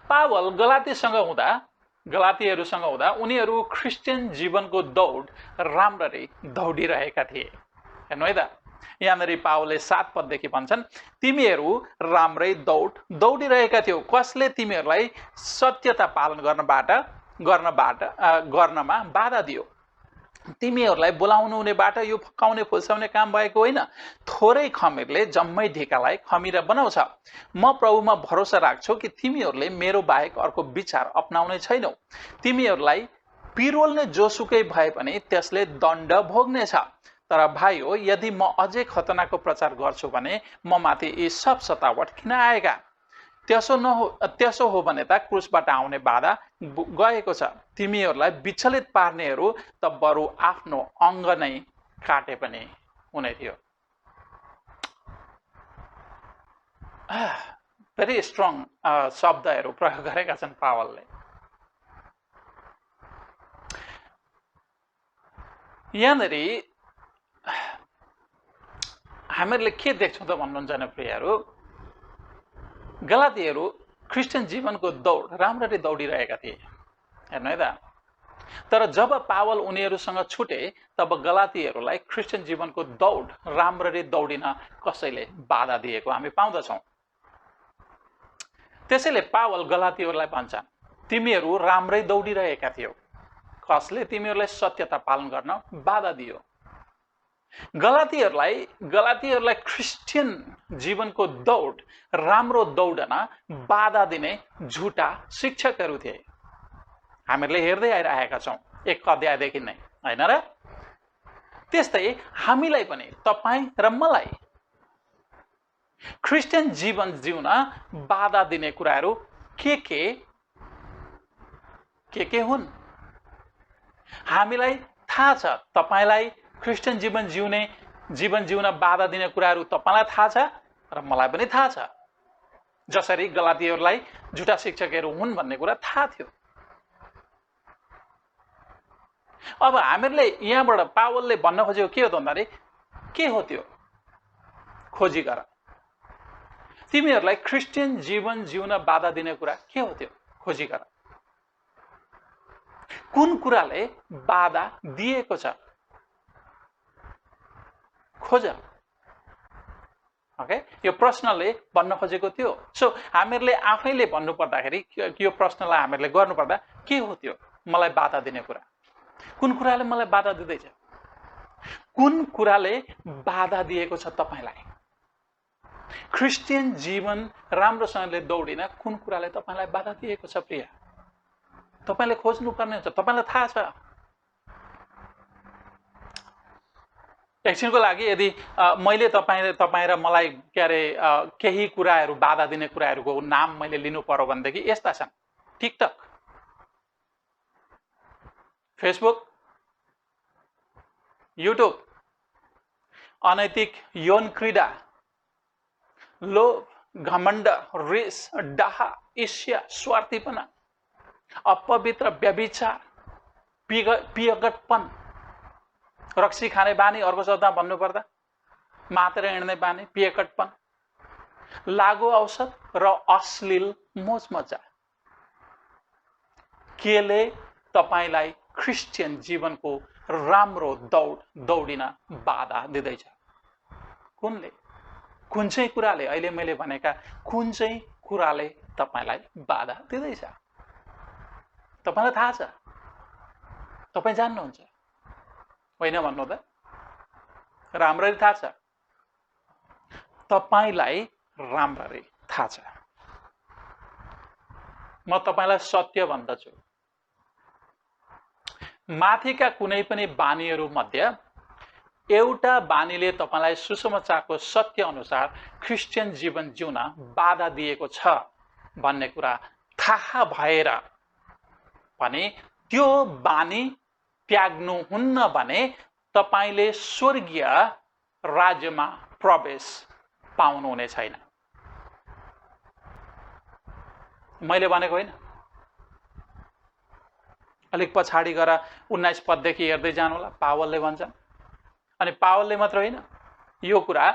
पावल गलातीहरूसँग हुँदा उनीहरू क्रिस्चियन जीवनको दौड राम्ररी दौडिरहेका थिए। हेर्नु है त, यहाँनिर पावलले 7 पददेखि भन्छन्, तिमीहरू राम्रै दौडिरहेका थियौ। कसले तिमीहरूलाई सत्यता पालन गर्नमा बाधा दियो? तिमीहरूलाई बोलाउनु हुनेबाट यो फकाउने फुल्साउने काम भएको होइन। थोरै खमीरले जम्मै ढिकालाई खमिरा बनाउँछ। म प्रभुमा भरोसा राख्छु कि तिमीहरूले मेरो बाहेक अर्को विचार अपनाउने छैनौ। तिमीहरूलाई पिरोल्ने जोसुकै भए पनि त्यसले दण्ड भोग्नेछ। तर भाइ हो, यदि म अझै खतनाको प्रचार गर्छु भने म माथि यी सब सतावट किन आएका? त्यसो हो भने त क्रुसबाट आउने बाधा गएको छ। तिमीहरूलाई विचलित पार्नेहरू त बरु आफ्नो अङ्ग नै काटे पनि हुने थियो। भेरी स्ट्रङ शब्दहरू प्रयोग गरेका छन् पावलले। यहाँनिर हामीहरूले के देख्छौँ त भन्नुहुन्छ भने प्रियहरू, गलातीहरू क्रिस्चियन जीवनको दौड राम्ररी दौडिरहेका थिए। हेर्नु है त, तर जब पावल उनीहरूसँग छुटे तब गलातीहरूलाई क्रिस्चियन जीवनको दौड राम्ररी दौडिन कसैले बाधा दिएको हामी पाउँदछौँ। त्यसैले पावल गलातीहरूलाई भन्छ, तिमीहरू राम्रै दौडिरहेका थियौ। कसले तिमीहरूलाई सत्यता पालन गर्न बाधा दियो? गलातीहरूलाई क्रिस्चियन जीवनको दौड राम्रो दौडन बाधा दिने झुटा शिक्षकहरू थिए। हामीहरूले हेर्दै आइरहेका छौँ 1 अध्यायदेखि नै, होइन र? त्यस्तै हामीलाई पनि, तपाईँ र मलाई क्रिस्चियन जीवन जिउन बाधा दिने कुराहरू के हुन्? हामीलाई थाहा छ। तपाईलाई क्रिस्चियन जीवन जिउन बाधा दिने कुराहरू तपाईलाई थाहा छ र मलाई पनि थाहा छ। जसरी गलातीहरूलाई झुटा शिक्षकहरू हुन् भन्ने कुरा थाहा थियो। अब हामीहरूले यहाँबाट पावलले भन्न खोजेको के हो त भन्दाखेरि, के हो त्यो? खोजी गर। तिमीहरूलाई क्रिस्चियन जीवन जिउन बाधा दिने कुरा के हो त्यो? खोजी गर। कुन कुराले बाधा दिएको छ? खोज। ओके, यो प्रश्नले भन्न खोजेको थियो। सो हामीहरूले आफैले भन्नु पर्दाखेरि, यो प्रश्नलाई हामीहरूले गर्नुपर्दा के हो त्यो मलाई बाधा दिने कुरा? कुन कुराले मलाई बाधा दिँदैछ? कुन कुराले बाधा दिएको छ तपाईलाई? क्रिस्चियन जीवन राम्रोसँगले दौडिन कुन कुराले तपाईलाई बाधा दिएको छ प्रिय? तपाईले खोज्नुपर्ने हुन्छ। तपाईलाई थाहा छ। एकछिनको लागि यदि मैले तपाईँ र मलाई केही कुराहरू बाधा दिने कुराहरूको नाम मैले लिनु पर्यो भनेदेखि यस्ता छन्: टिकटक, फेसबुक, युट्युब, अनैतिक यौन क्रीडा, लोभ, घमण्ड, रिस, डाह, ईर्ष्या, स्वार्थीपना, अपवित्र, व्यभिचार, पियगटपन, रक्सी खाने बानी, अर्को शब्दमा भन्नुपर्दा मात्र हिँड्ने बानी, पियकटपन, लागु औषध र अश्लील मोजमजा। केले तपाईलाई क्रिस्चियन जीवनको राम्रो दौडिन बाधा दिँदैछ? कुनले? कुन चाहिँ कुराले? अहिले मैले भनेका कुन चाहिँ कुराले तपाईलाई बाधा दिँदैछ? तपाईलाई थाहा छ? तपाईँ जान्नुहुन्छ? होइन भन्नु त? राम्ररी थाहा छ? तपाईलाई राम्ररी थाहा छ। म तपाईलाई सत्य भन्दछु, माथिका कुनै पनि बानीहरू मध्ये एउटा बानीले तपाईलाई सुसमाचारको सत्य अनुसार क्रिस्चियन जीवन जिउन बाधा दिएको छ भन्ने कुरा थाहा भएर भने त्यो बानी त्याग्नुहुन्न भने तपाईले स्वर्गीय राज्यमा प्रवेश पाउनुहुने छैन। मैले भनेको होइन। अलिक पछाडि गएर 19 पददेखि हेर्दै जानु होला, पावलले भन्छन्। अनि पावलले मात्र होइन, यो कुरा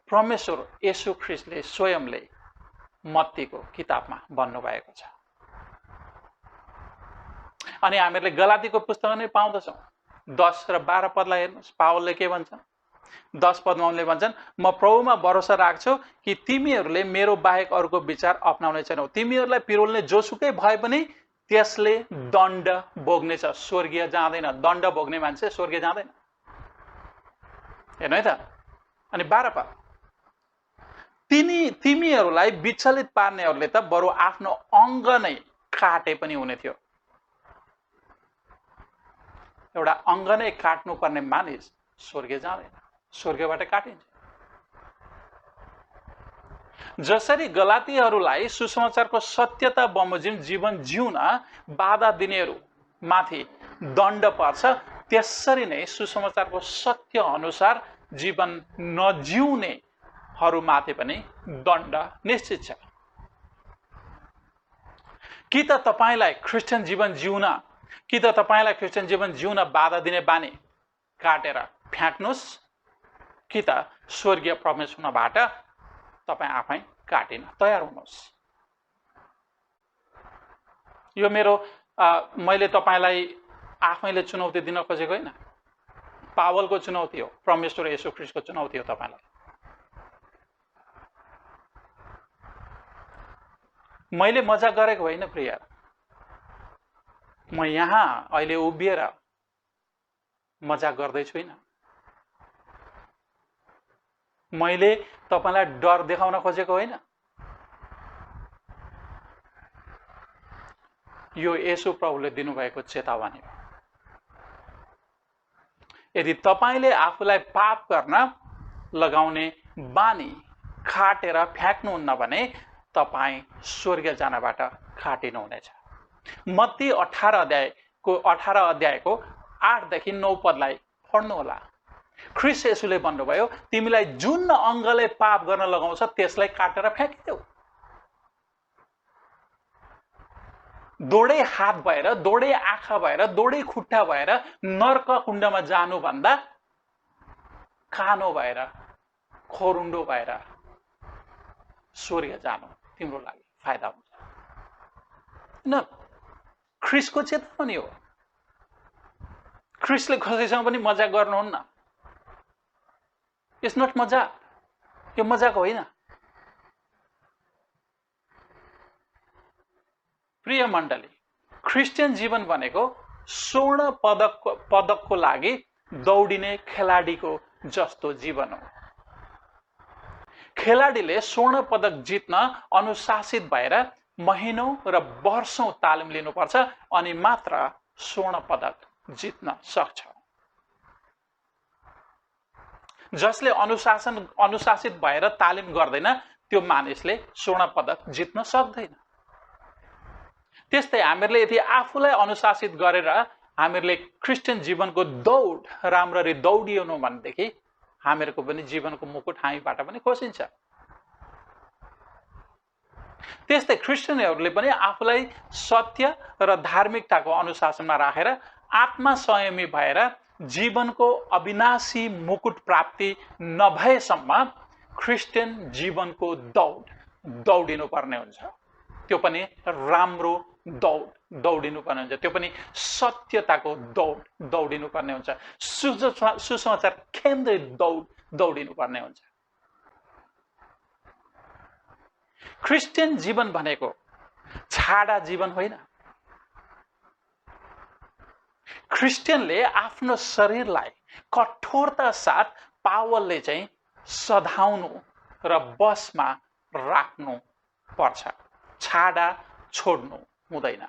परमेश्वर येशू ख्रीष्टले स्वयंले मत्तीको किताबमा भन्नुभएको छ। अनि हामीहरूले गलातीको पुस्तकमा नै पाउँदछौँ। 10 र 12 पदलाई हेर्नुहोस्, पावलले के भन्छन्? 10 पदमा उनले भन्छन्, म प्रभुमा भरोसा राख्छु कि तिमीहरूले मेरो बाहेक अरूको विचार अपनाउने छैनौ। तिमीहरूलाई पिरोल्ने जोसुकै भए पनि त्यसले दण्ड भोग्नेछ, स्वर्गीय जाँदैन। दण्ड भोग्ने मान्छे स्वर्गीय जाँदैन। हेर्नु है त। अनि 12 पद, तिमीहरूलाई विचलित पार्नेहरूले त बरु आफ्नो अङ्ग नै काटे पनि हुने थियो। एउटा अङ्ग नै काट्नुपर्ने मानिस स्वर्गीय जाँदैन, स्वर्गबाट काटिन्छ। जसरी गलातीहरूलाई सुसमाचारको सत्यता बमोजिम जीवन जिउन बाधा दिनेहरू माथि दण्ड पर्छ, त्यसरी नै सुसमाचारको सत्य अनुसार जीवन नजिउनेहरू माथि पनि दण्ड निश्चित छ। कि त तपाईलाई क्रिस्चियन जीवन जिउन बाधा दिने बानी काटेर फ्याँक्नुस्, कि त स्वर्गीय परमेश्वरबाट तपाईँ आफै काटिन तयार हुनुहोस्। यो मेरो मैले तपाईलाई आफैले चुनौती दिन खोजेको होइन, पावलको चुनौती हो, परमेश्वर येशू ख्रीष्टको चुनौती हो तपाईलाई। मैले मजाक गरेको होइन प्रिय। म यहाँ अहिले उभिएर मजाक गर्दै छुइनँ। मैले तपाईलाई डर देखाउन खोजेको होइन। यो येशू प्रभुले दिनुभएको चेतावनी हो। यदि तपाईले आफूलाई पाप गर्न लगाउने बानी काटेर फ्याँक्नुहुन्न भने तपाईँ स्वर्ग जानबाट काटिनुहुनेछ। मत्ती 18 अध्यायको 8 देखि 9 पदलाई पढ्नु होला। ख्रीष्ट येशूले भन्नुभयो, तिमीलाई जुन अङ्गले पाप गर्न लगाउँछ त्यसलाई काटेर फ्याँकिदेऊ। दोडै हात भएर, दोडै आँखा भएर, दोडै खुट्टा भएर नर्क कुण्डमा जानुभन्दा कानो भएर, खोरुण्डो भएर स्वर्ग जानु तिम्रो लागि फाइदा हुन्छ। न ख्रीष्टको चेतावनी हो। ख्रीष्टले कसैसँग पनि मजाक गर्नुहुन्न। इट्स नट मजाक, यो मजाक होइन। प्रिय मण्डली, क्रिस्चियन जीवन भनेको स्वर्ण पदकको लागि दौडिने खेलाडीको जस्तो जीवन हो। खेलाडीले स्वर्ण पदक जित्न अनुशासित भएर महिनौं र वर्षौं तालिम लिनुपर्छ अनि मात्र स्वर्ण पदक जित्न सक्छ। जसले अनुशासित भएर तालिम गर्दैन त्यो मानिसले स्वर्ण पदक जित्न सक्दैन। त्यस्तै हामीहरूले यदि आफूलाई अनुशासित गरेर हामीहरूले क्रिस्चियन जीवनको दौड राम्ररी दौडिएनौँ भनेदेखि हामीहरूको पनि जीवनको मुकुट हामीबाट पनि खोसिन्छ। त्यस्तै क्रिस्चियनहरूले पनि आफूलाई सत्य र धार्मिकताको अनुशासनमा राखेर आत्मा संयमी भएर जीवनको अविनाशी मुकुट प्राप्ति नभएसम्म क्रिस्चियन जीवनको दौडिनु पर्ने हुन्छ। त्यो पनि राम्रो दौडिनु पर्ने हुन्छ। त्यो पनि सत्यताको दौडिनु पर्ने हुन्छ। सुसमाचार केन्द्रित दौडिनु पर्ने हुन्छ। क्रिस्चियन जीवन भनेको छाडा जीवन होइन। क्रिस्चियनले आफ्नो शरीरलाई कठोरता साथ पावलले चाहिँ सधाउनु र बसमा राख्नु पर्छ। छाडा छोड्नु हुँदैन।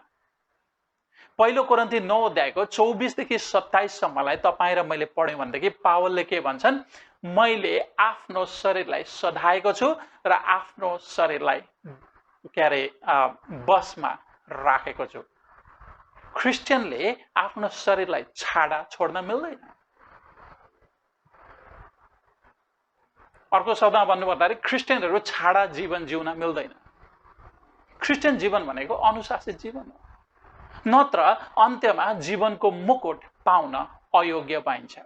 पहिलो कोरिन्थी 9 अध्यायको 24 देखि 27 सम्मलाई तपाईँ र मैले पढ्यौँ भनेदेखि पावलले के भन्छन्? मैले आफ्नो शरीरलाई सधाएको छु र आफ्नो शरीरलाई बसमा राखेको छु। क्रिस्चियनले आफ्नो शरीरलाई छाडा छोड्न मिल्दैन। अर्को शब्दमा भन्नुपर्दाखेरि क्रिस्चियनहरू छाडा जीवन जिउन मिल्दैन। क्रिस्चियन जीवन भनेको अनुशासित जीवन हो, नत्र अन्त्यमा जीवनको मुकुट पाउन अयोग्य पाइन्छ।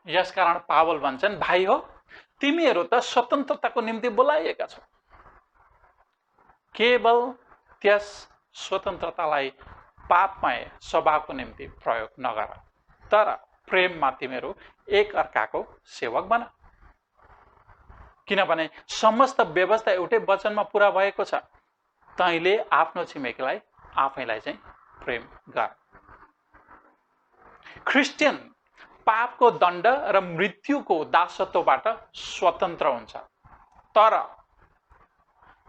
यसकारण पावल भन्छन्, भाइ हो तिमीहरू त स्वतन्त्रताको निम्ति बोलाइएका छौ, केवल त्यस स्वतन्त्रतालाई पापमय स्वभावको निम्ति प्रयोग नगर, तर प्रेममा तिमीहरू एक अर्काको सेवक बन। किनभने समस्त व्यवस्था एउटै वचनमा पूरा भएको छ, तैँले आफ्नो छिमेकीलाई आफैलाई चाहिँ प्रेम गर। क्रिस्चियन पापको दण्ड र मृत्युको दासत्वबाट स्वतन्त्र हुन्छ, तर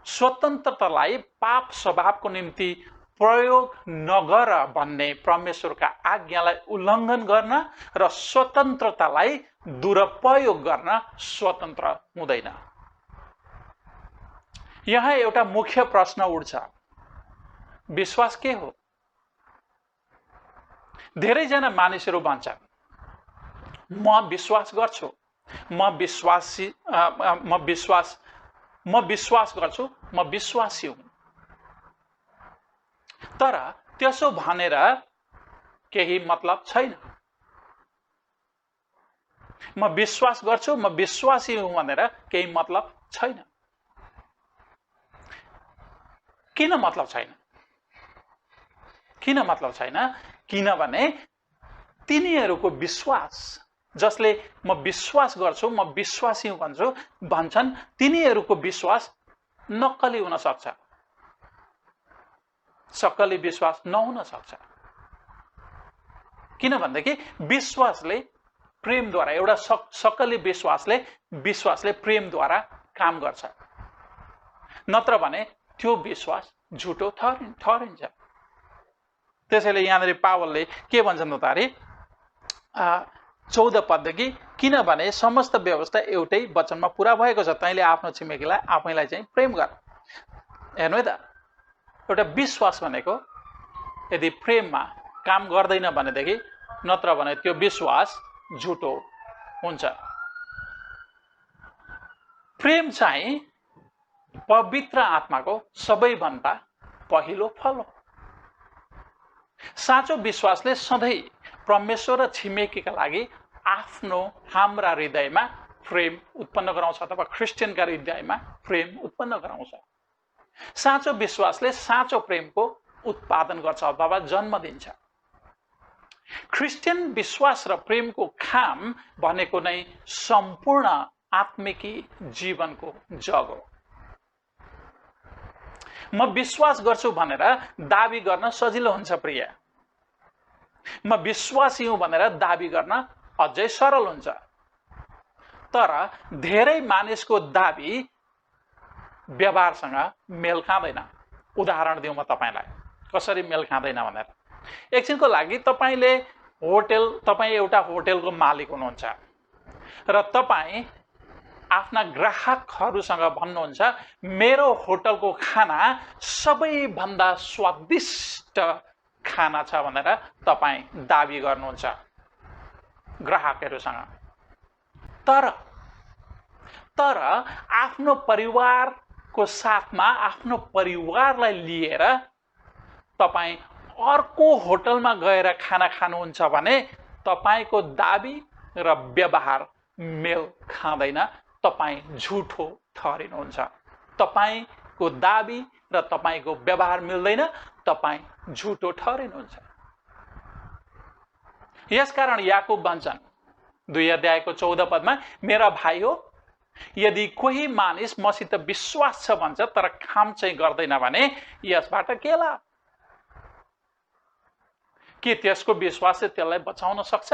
स्वतन्त्रतालाई पाप स्वभावको निम्ति प्रयोग नगर भन्ने परमेश्वरका आज्ञालाई उल्लङ्घन गर्न र स्वतन्त्रतालाई दुरुपयोग गर्न स्वतन्त्र हुँदैन। यहाँ एउटा मुख्य प्रश्न उठ्छ, विश्वास के हो? धेरैजना मानिसहरू भन्छन्, म विश्वास गर्छु, म विश्वासी हुँ। तर त्यसो भनेर केही मतलब छैन। म विश्वास गर्छु, म विश्वासी हुँ भनेर केही मतलब छैन। किन मतलब छैन? किनभने तिनीहरूको विश्वास, जसले म विश्वास गर्छु, म विश्वासी हुँ भन्छन्, तिनीहरूको विश्वास नक्कली हुन सक्छ, सक्कली विश्वास नहुन सक्छ। किनभनेदेखि विश्वासले प्रेमद्वारा, एउटा सक्कली विश्वासले प्रेमद्वारा काम गर्छ, नत्र भने त्यो विश्वास झुटो ठहरिन्छ। त्यसैले यहाँनिर पावलले के भन्छन् भन्दाखेरि 14 पददेखि, किनभने समस्त व्यवस्था एउटै वचनमा पूरा भएको छ, तैँले आफ्नो छिमेकीलाई आफैलाई चाहिँ प्रेम गर। हेर्नु है त, एउटा विश्वास भनेको यदि प्रेममा काम गर्दैन भनेदेखि, नत्र भने त्यो विश्वास झुटो हुन्छ। प्रेम चाहिँ पवित्र आत्माको सबैभन्दा पहिलो फल हो। साँचो विश्वासले सधैँ परमेश्वर र छिमेकीका लागि हाम्रा हृदयमा प्रेम उत्पन्न गराउँछ, अथवा क्रिस्चियनका हृदयमा प्रेम उत्पन्न गराउँछ। साँचो विश्वासले साँचो प्रेमको उत्पादन गर्छ अथवा जन्म दिन्छ। क्रिस्चियन विश्वास र प्रेमको काम भनेको नै सम्पूर्ण आत्मिकी जीवनको जग हो। म विश्वास गर्छु भनेर दाबी गर्न सजिलो हुन्छ प्रिय, म विश्वासी हुँ भनेर दाबी गर्न अझै सरल हुन्छ। तर धेरै मानिसको दाबी व्यवहारसँग मेल खाँदैन। उदाहरण दिउँ म तपाईलाई, कसरी मेल खाँदैन भनेर। एकछिनको लागि तपाईँ एउटा होटलको मालिक हुनुहुन्छ र तपाईँ आफ्ना ग्राहकहरूसँग भन्नुहुन्छ, मेरो होटलको खाना सबैभन्दा स्वादिष्ट खाना छ भनेर तपाईँ दाबी गर्नुहुन्छ ग्राहकहरूसँग। तर आफ्नो परिवारको साथमा, आफ्नो परिवारलाई लिएर तपाईँ अर्को होटलमा गएर खाना खानुहुन्छ भने तपाईँको दाबी र व्यवहार मेल खाँदैन, तपाईँ झुठो ठहरिनुहुन्छ। तपाईँको दाबी र तपाईँको व्यवहार मिल्दैन, तपाईँ झुठो ठहरिनुहुन्छ। यसकारण याकुब भन्छन् 2 अध्यायको 14 पदमा, मेरा भाइ हो, यदि कोही मानिस मसित विश्वास छ भन्छ तर काम चाहिँ गर्दैन भने यसबाट के लाभ? के त्यसको विश्वासले त्यसलाई बचाउन सक्छ?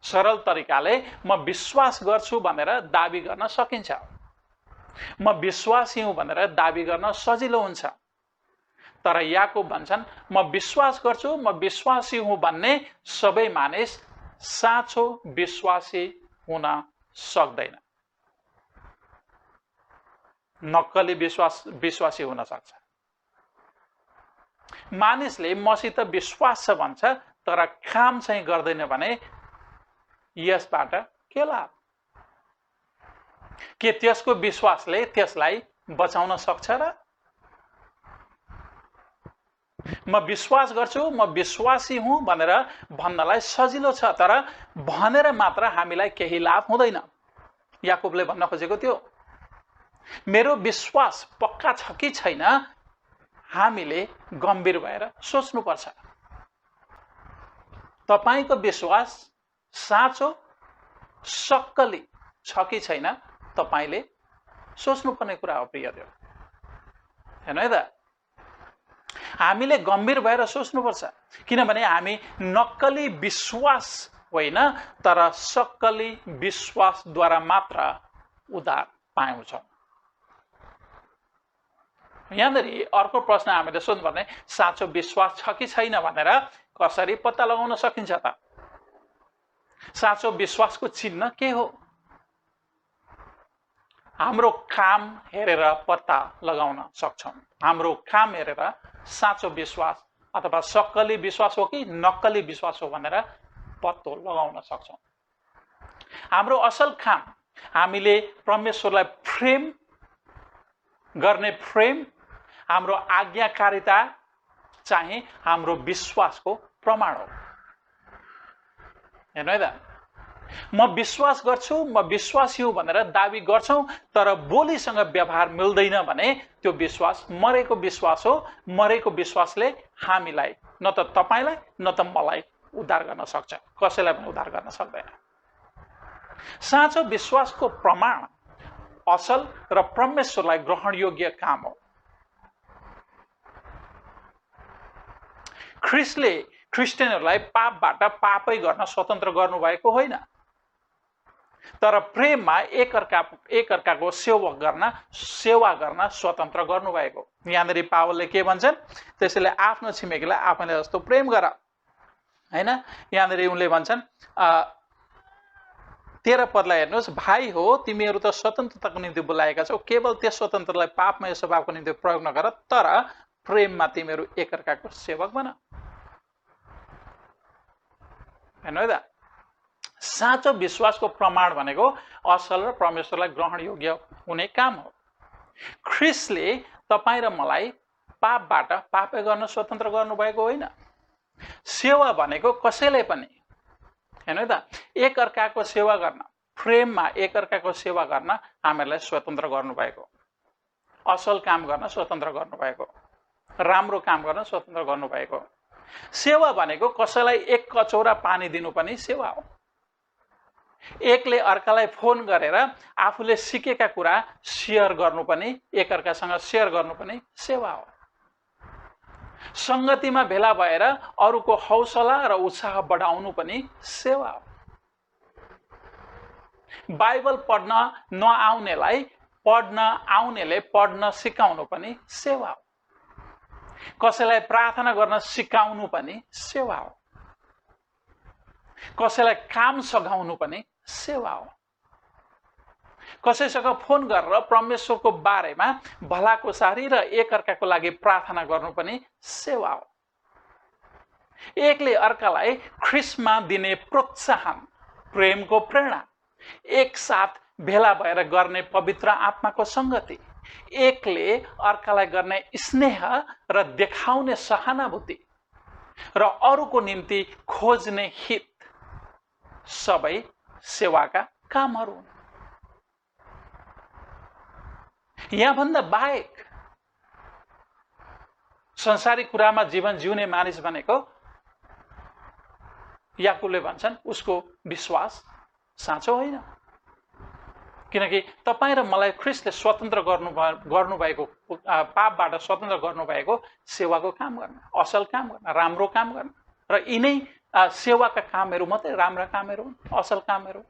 सरल तरिकाले म विश्वास गर्छु भनेर दाबी गर्न सकिन्छ। म विश्वासी हुँ भनेर दाबी गर्न सजिलो हुन्छ। तर याकुब भन्छन्, म विश्वास गर्छु, म विश्वासी हुँ भन्ने सबै मानिस साँचो विश्वासी हुन सक्दैन। नक्कली विश्वासी हुन सक्छ। मानिसले मसित विश्वास छ भन्छ तर काम चाहिँ गर्दैन भने यसबाट के लाभ? के त्यसको विश्वासले त्यसलाई बचाउन सक्छ र? म विश्वास गर्छु, म विश्वासी हुँ भनेर भन्नलाई सजिलो छ, तर भनेर मात्र हामीलाई केही लाभ हुँदैन। याकुबले भन्न खोजेको त्यो मेरो विश्वास पक्का छ कि छैन हामीले गम्भीर भएर सोच्नुपर्छ। तपाईको विश्वास साँचो सक्कली छ कि छैन तपाईले सोच्नुपर्ने कुरा हो प्रियदेव, हैन है त? हामीले गम्भीर भएर सोच्नुपर्छ, किनभने हामी नक्कली विश्वास होइन तर सक्कली विश्वासद्वारा मात्र उद्धार पाउँछौँ। यहाँनिर अर्को प्रश्न हामीले सोध्नुपर्ने, साँचो विश्वास छ कि छैन भनेर कसरी पत्ता लगाउन सकिन्छ त? साँचो विश्वासको चिन्ह के हो? हाम्रो काम हेरेर पत्ता लगाउन सक्छौँ। हाम्रो काम हेरेर साँचो विश्वास अथवा सक्कली विश्वास हो कि नक्कली विश्वास हो भनेर पत्तो लगाउन सक्छौँ। हाम्रो असल काम हामीले परमेश्वरलाई प्रेम गर्ने प्रेम, हाम्रो आज्ञाकारिता चाहिँ हाम्रो विश्वासको प्रमाण हो, हैन है त? म विश्वास गर्छु, म विश्वासी हुँ भनेर दाबी गर्छौं तर बोलीसँग व्यवहार मिल्दैन भने त्यो विश्वास मरेको विश्वास हो। मरेको विश्वासले हामीलाई न त तपाईलाई न त मलाई उद्धार गर्न सक्छ, कसैलाई पनि उद्धार गर्न सक्दैन। साँचो विश्वासको प्रमाण असल र परमेश्वरलाई ग्रहण योग्य काम हो। ख्रिस्टले क्रिस्चियनहरूलाई पापबाट पापै गर्न स्वतन्त्र गर्नुभएको होइन, तर प्रेममा एकअर्काको सेवा गर्न स्वतन्त्र गर्नुभएको। यहाँनिर पावलले के भन्छन्? त्यसैले आफ्नो छिमेकीलाई आफैले जस्तो प्रेम गर, हैन? यहाँनिर उनले भन्छन् 13 पदलाई हेर्नुहोस्, भाइ हो तिमीहरू त स्वतन्त्रताको निम्ति बोलाएका छौ, केवल त्यस स्वतन्त्रतालाई पापमय स्वभावको निम्ति प्रयोग नगर, तर प्रेममा तिमीहरू एकअर्काको सेवक बन, हैन है त? साँचो विश्वासको प्रमाण भनेको असल र परमेश्वरलाई ग्रहण योग्य हुने काम हो। ख्रिस्टले तपाईँ र मलाई पापबाट पापै गर्न स्वतन्त्र गर्नुभएको होइन। सेवा भनेको कसैले पनि, हैन है त? एकअर्काको सेवा गर्न, प्रेममा एकअर्काको सेवा गर्न हामीलाई स्वतन्त्र गर्नुभएको, असल काम गर्न स्वतन्त्र गर्नुभएको, राम्रो काम गर्न स्वतन्त्र गर्नुभएको। सेवा भनेको कसैलाई एक कचौरा पानी दिनु पनि सेवा हो। एकले अर्कालाई फोन गरेर आफूले सिकेका कुरा शेयर गर्नु पनि, एकअर्कासँग शेयर गर्नु पनि सेवा हो। संगतिमा भेला भएर अरूको हौसला र उत्साह बढाउनु पनि सेवा हो। बाइबल पढ्न नआउनेलाई पढ्न आउनेले पढ्न सिकाउनु पनि सेवा हो। कसैलाई प्रार्थना गर्न सिकाउनु पनि सेवा हो। कसैलाई काम सघाउनु पनि सेवा हो। कसैसँग फोन गरेर परमेश्वरको बारेमा भलाकुसारी र एकअर्काको लागि प्रार्थना गर्नु पनि सेवा हो। एकले अर्कालाई ख्रिस्टमा दिने प्रोत्साहन, प्रेमको प्रेरणा, एकसाथ भेला भएर गर्ने पवित्र आत्माको संगति, एकले अर्कालाई गर्ने स्नेह र देखाउने सहानुभूति र अरूको निम्ति खोज्ने हित सबै सेवाका कामहरू हुन्। यहाँभन्दा बाहेक संसारिक कुरामा जीवन जिउने मानिस भनेको याकुबले भन्छन् उसको विश्वास साँचो होइन, किनकि तपाईँ र मलाई ख्रिस्टले स्वतन्त्र गर्नुभएको पापबाट स्वतन्त्र गर्नुभएको सेवाको काम गर्न, असल काम गर्न, राम्रो काम गर्न, र यिनै सेवाका कामहरू मात्रै राम्रा कामहरू हुन्, असल कामहरू।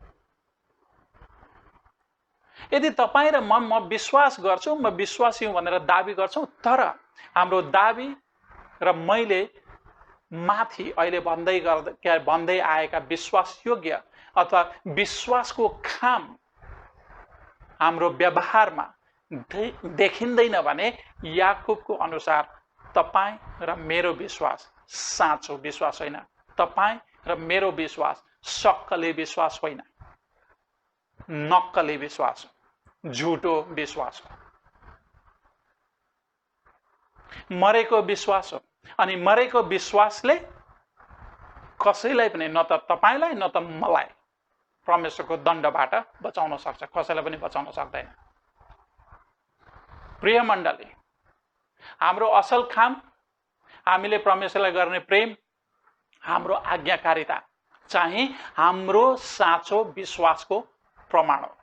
यदि तपाईँ र म विश्वास गर्छु, म विश्वासी हुँ भनेर दाबी गर्छौँ, तर हाम्रो दाबी र मैले माथि अहिले भन्दै आएका विश्वास योग्य अथवा विश्वासको काम हाम्रो व्यवहारमा देखिँदैन भने याकुबको अनुसार तपाईँ र मेरो विश्वास साँचो विश्वास होइन, तपाईँ र मेरो विश्वास सक्कली विश्वास होइन, नक्कली विश्वास, झुटो विश्वास हो, मरेको विश्वास हो। अनि मरेको विश्वासले कसैलाई पनि, न त तपाईलाई न त मलाई, परमेश्वरको दण्डबाट बचाउन सक्छ, कसैलाई पनि बचाउन सक्दैन। प्रिय मण्डली, हाम्रो असल काम, हामीले परमेश्वरलाई गर्ने प्रेम, हाम्रो आज्ञाकारिता चाहिँ हाम्रो साँचो विश्वासको प्रमाण हो।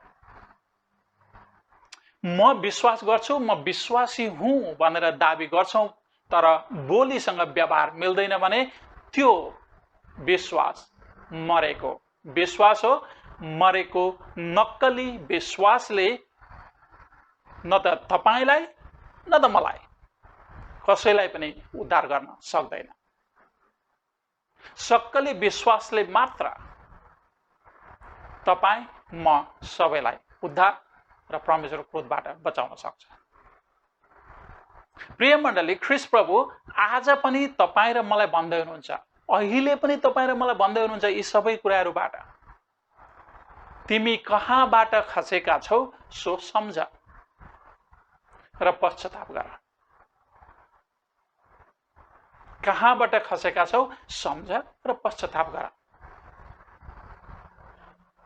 म विश्वास गर्छु, म विश्वासी हुँ भनेर दाबी गर्छौं, तर बोलीसँग व्यवहार मिल्दैन भने त्यो विश्वास मरेको विश्वास हो। मरेको नक्कली विश्वासले न त तपाईलाई न त मलाई, कसैलाई पनि उद्धार गर्न सक्दैन। सक्कली विश्वासले मात्र तपाईँ म सबैलाई उद्धार र परमेश्वरको क्रोधबाट बचाउन सक्छ। प्रिय मण्डली, ख्रीष्ट प्रभु आज पनि तपाईँ र मलाई भन्दै हुनुहुन्छ, अहिले पनि तपाईँ र मलाई भन्दै हुनुहुन्छ यी सबै कुराहरूबाट, तिमी कहाँबाट खसेका छौ सो सम्झ र पश्चाताप गर। कहाँबाट खसेका छौ सम्झ र पश्चाताप गर।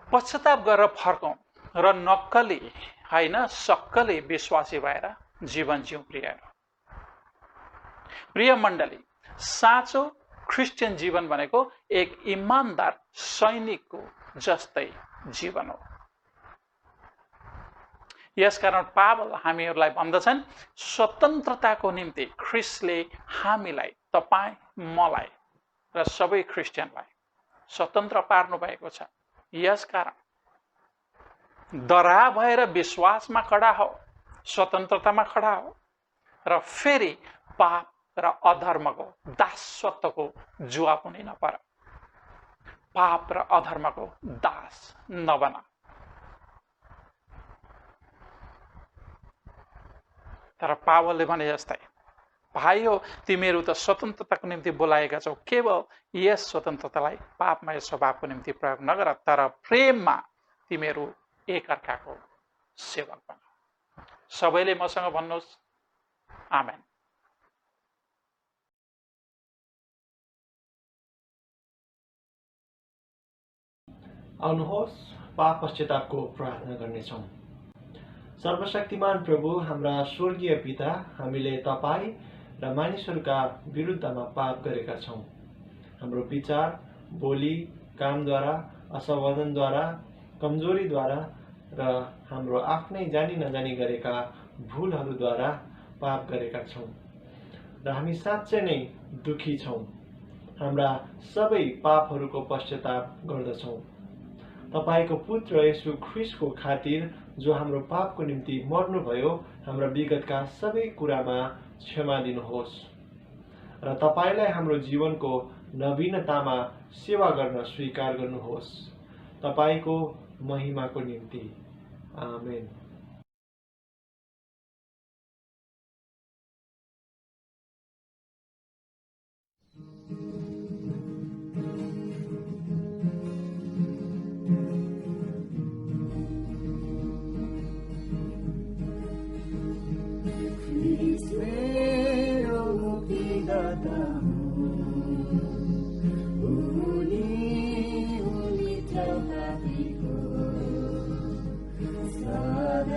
पश्चाताप गरेर फर्कौं र नक्कली होइन सक्कली विश्वासी भएर जीवन जिउँ। प्रिय मण्डली, साँचो क्रिस्चियन जीवन भनेको एक इमानदार सैनिकको जस्तै जीवन हो। यसकारण पावल हामीहरूलाई भन्दछन्, स्वतन्त्रताको निम्ति ख्रीष्टले हामीलाई, तपाईँ मलाई र सबै क्रिस्चियनलाई स्वतन्त्र पार्नु भएको छ। यसकारण डरा भएर विश्वासमा खडा हो, स्वतन्त्रतामा खडा हो र फेरि पाप र अधर्मको दासत्वको जुवा पनि नपर। पाप र अधर्मको दास नबन। तर पावलले भने जस्तै, भाइ हो तिमीहरू त स्वतन्त्रताको निम्ति बोलाएका छौ, केवल यस स्वतन्त्रतालाई पापमय स्वभावको निम्ति प्रयोग नगर, तर प्रेममा तिमीहरू एकअर्काको सेवक बन। सबैले मसँग भन्नुहोस् आमेन। आउनुहोस् पाप पश्चातापको प्रार्थना गर्नेछौँ। सर्वशक्तिमान प्रभु, हाम्रा स्वर्गीय पिता, हामीले तपाईँ र मानिसहरूका विरुद्धमा पाप गरेका छौँ। हाम्रो विचार, बोली, कामद्वारा, असावधानद्वारा, कमजोरीद्वारा र हाम्रो आफ्नै जानी नजानी गरेका भुलहरूद्वारा पाप गरेका छौँ र हामी साँच्चै नै दुखी छौँ। हाम्रा सबै पापहरूको पश्चाताप गर्दछौँ। तपाईको पुत्र येशू ख्रीष्टको खातिर जो हाम्रो पापको निम्ति मर्नुभयो, हाम्रा विगतका सबै कुरामा क्षमा दिनुहोस् र तपाईलाई हाम्रो जीवनको नवीनतामा सेवा गर्न स्वीकार गर्नुहोस्। तपाईको महिमाको निम्ति आमेन। Sada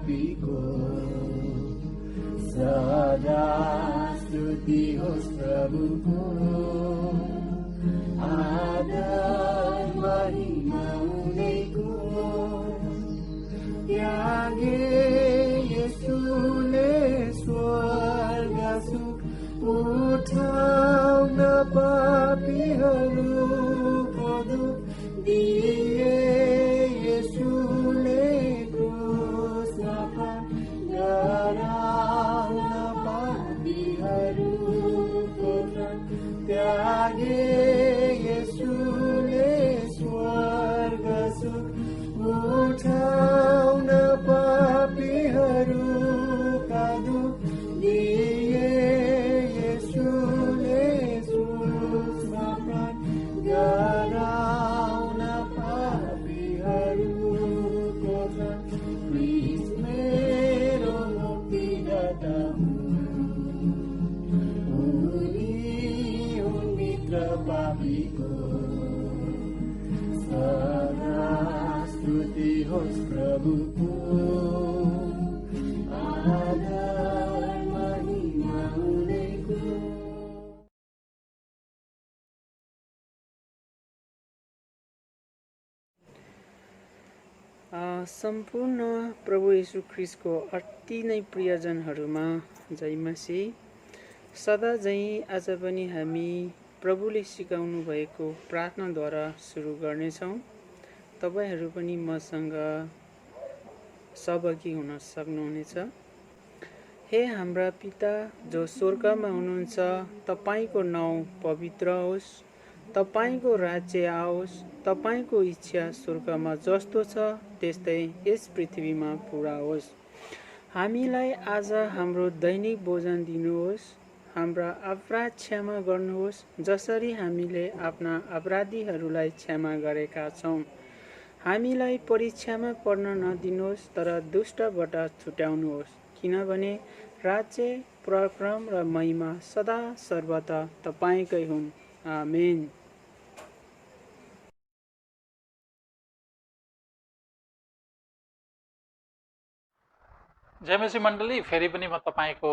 पापीको सदा स्तुति होस् प्रभुको आदर महिमा उनैको त्यागे येशूले स्वर्ग सुख उठाउन पापीहरूको दुख दिए येशूले क्रुसमा प्राण गराउन पापीहरूको प्राण त्यागे येशूले स्वर्ग सुख उठाउन पापीहरूका दुख दिए येशूले क्रुसमा प्राण गराउन पापीहरूको प्राण क्रिस्ट मेरो मुक्तिदाता उनी हुन् मित्र पापीको सदा स्तुति होस् प्रभुको आदर महिमा उनैको। सम्पूर्ण प्रभु येशू ख्रिस्टको अति नै प्रियजनहरूमा जय मसीह। सदा झैं आज पनि हामी प्रभुले सिकाउनु भएको प्रार्थनाद्वारा सुरु गर्नेछौँ। तपाईहरू पनि मसँग सहभागी हुन सक्नुहुनेछ। हे हाम्रा पिता जो स्वर्गमा हुनुहुन्छ, तपाईको नाउँ पवित्र होस्, तपाईको राज्य आओस्, तपाईको इच्छा स्वर्गमा जस्तो छ त्यस्तै यस पृथ्वीमा पूरा होस्। हामीलाई आज हाम्रो दैनिक भोजन दिनुहोस्। हाम्रा अपराध क्षमा गर्नुहोस् जसरी हामीले आफ्ना अपराधीहरूलाई क्षमा गरेका छौँ। हामीलाई परीक्षामा पर्न नदिनुहोस् तर दुष्टबाट छुट्याउनुहोस्, किनभने राज्य, पराक्रम र महिमा सदा सर्वदा तपाईकै हुन्। आमेन। जयमसी मण्डली, फेरि पनि म तपाईँको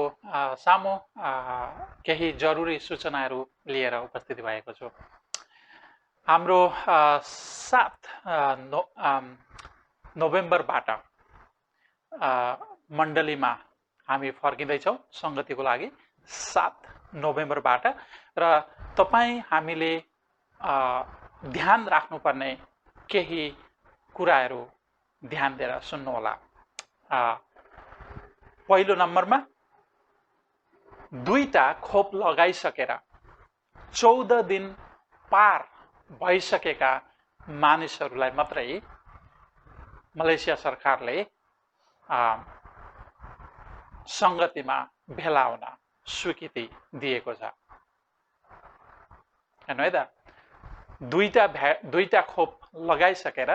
सामु केही जरुरी सूचनाहरू लिएर उपस्थित भएको छु। हाम्रो 7 नोभेम्बरबाट मण्डलीमा हामी फर्किँदैछौँ सङ्गतिको लागि 7 नोभेम्बरबाट। र तपाईँ हामीले ध्यान राख्नुपर्ने केही कुराहरू ध्यान दिएर सुन्नुहोला। पहिलो नम्बरमा 2टा खोप लगाइसकेर 14 दिन पार भइसकेका मानिसहरूलाई मात्रै मलेसिया सरकारले सङ्गतिमा भेला हुन स्वीकृति दिएको छ। हेर्नु है त, 2टा खोप लगाइसकेर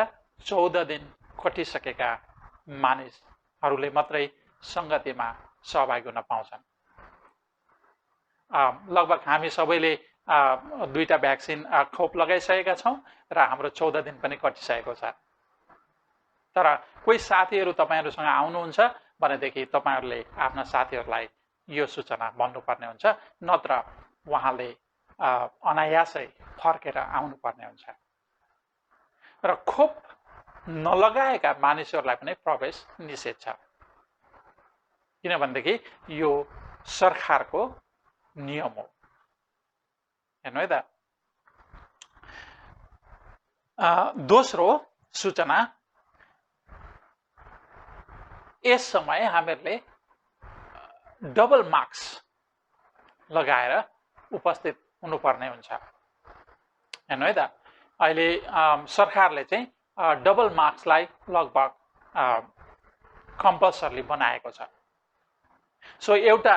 14 दिन कटिसकेका मानिसहरूले मात्रै सङ्गतिमा सहभागी हुन पाउँछन्। लगभग हामी सबैले 2टा भ्याक्सिन खोप लगाइसकेका छौँ र हाम्रो 14 दिन पनि कटिसकेको छ। तर कोही साथीहरू तपाईँहरूसँग आउनुहुन्छ भनेदेखि तपाईँहरूले आफ्ना साथीहरूलाई यो सूचना भन्नुपर्ने हुन्छ, नत्र उहाँले अनायासै फर्केर आउनुपर्ने हुन्छ। र खोप नलगाएका मानिसहरूलाई पनि प्रवेश निषेध छ, किनभनेदेखि यो सरकारको नियम हो। हेर्नु है त। दोस्रो सूचना, यस समय हामीहरूले डबल मास्क लगाएर उपस्थित हुनुपर्ने हुन्छ। हेर्नु है त, अहिले सरकारले चाहिँ डबल मास्कलाई लगभग कम्पलसरी बनाएको छ। सो एउटा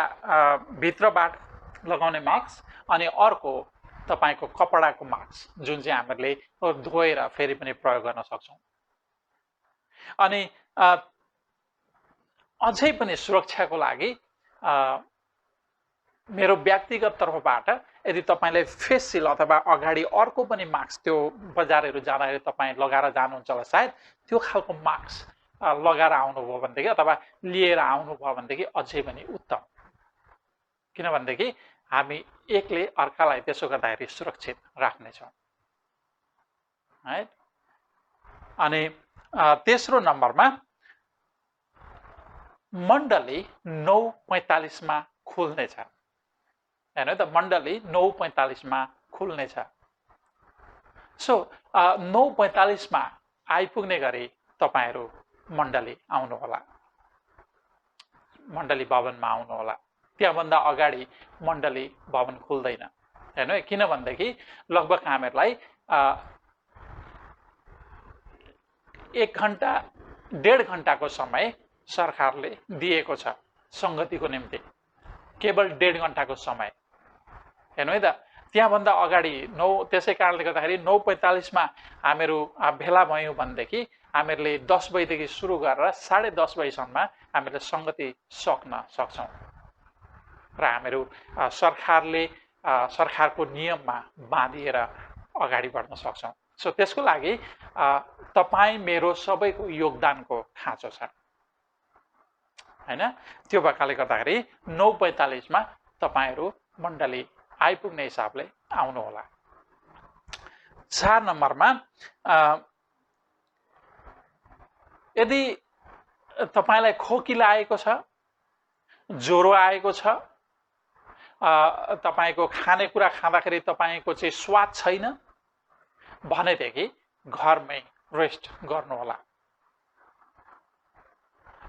भित्रबाट लगाउने मास्क अनि अर्को तपाईको कपडाको मास्क जुन चाहिँ हामीले धोएर फेरि पनि प्रयोग गर्न सक्छौं। अनि अझै पनि सुरक्षाको लागि मेरो व्यक्तिगत तर्फबाट यदि तपाईले फेस सिल अथवा अगाडि अर्को पनि मास्क त्यो बजारहरु जाँदाखेरि तपाई लगाएर जानुहुन्छ होला सायद त्यो खालको मास्क लगाएर आउनुभयो भनेदेखि अथवा लिएर आउनुभयो भनेदेखि अझै पनि उत्तम। किनभनेदेखि हामी एकले अर्कालाई त्यसो गर्दाखेरि सुरक्षित राख्नेछौँ है। अनि तेस्रो नम्बरमा मण्डली 9:45 मा खुल्नेछ। हेर्नु त, मण्डली 9:45 मा खुल्नेछ। सो 9:45 मा आइपुग्ने गरी तपाईहरू मण्डली आउनुहोला, मण्डली भवनमा आउनुहोला। त्यहाँभन्दा अगाडि मण्डली भवन खुल्दैन। हेर्नु है, किनभनेदेखि लगभग हामीहरूलाई 1 घण्टा 1.5 घण्टाको समय सरकारले दिएको छ सङ्गतिको निम्ति, केवल 1.5 घण्टाको समय। हेर्नु है त, त्यहाँभन्दा अगाडि त्यसै कारणले गर्दाखेरि 9:45 मा हामीहरू भेला भयौँ भनेदेखि हामीहरूले 10 बजेदेखि सुरु गरेर 10:30 बजीसम्म हामीले सङ्गति सक्न सक्छौँ र हामीहरू सरकारको नियममा बाँधिएर अगाडि बढ्न सक्छौँ। सो त्यसको लागि तपाईँ मेरो सबैको योगदानको खाँचो छ हैन। त्यो भएकाले गर्दाखेरि 9:45 मा तपाईहरू मण्डली आइपुग्ने हिसाबले आउनुहोला। 4 नम्बरमा यदि तपाईलाई खोकी लागेको छ, ज्वरो आएको छ, तपाईको खानेकुरा खाँदाखेरि तपाईको चाहिँ स्वाद छैन भनेदेखि घरमै रेस्ट गर्नुहोला।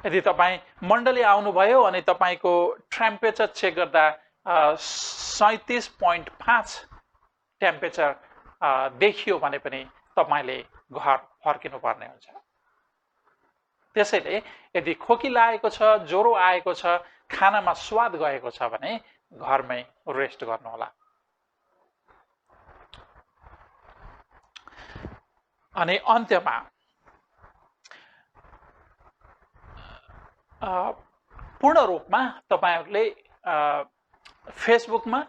यदि तपाईँ मण्डली आउनुभयो अनि तपाईको टेम्परेचर चेक गर्दा 37.5 टेम्परेचर देखियो भने पनि तपाईले घर फर्किनु पर्ने हुन्छ। त्यसैले यदि खोकी लागेको छ, ज्वरो आएको छ, खानामा स्वाद गएको छ भने घरमै रेस्ट गर्नुहोला। अनि अन्त्यमा पूर्ण रूपमा तपाईहरूले फेसबुकमा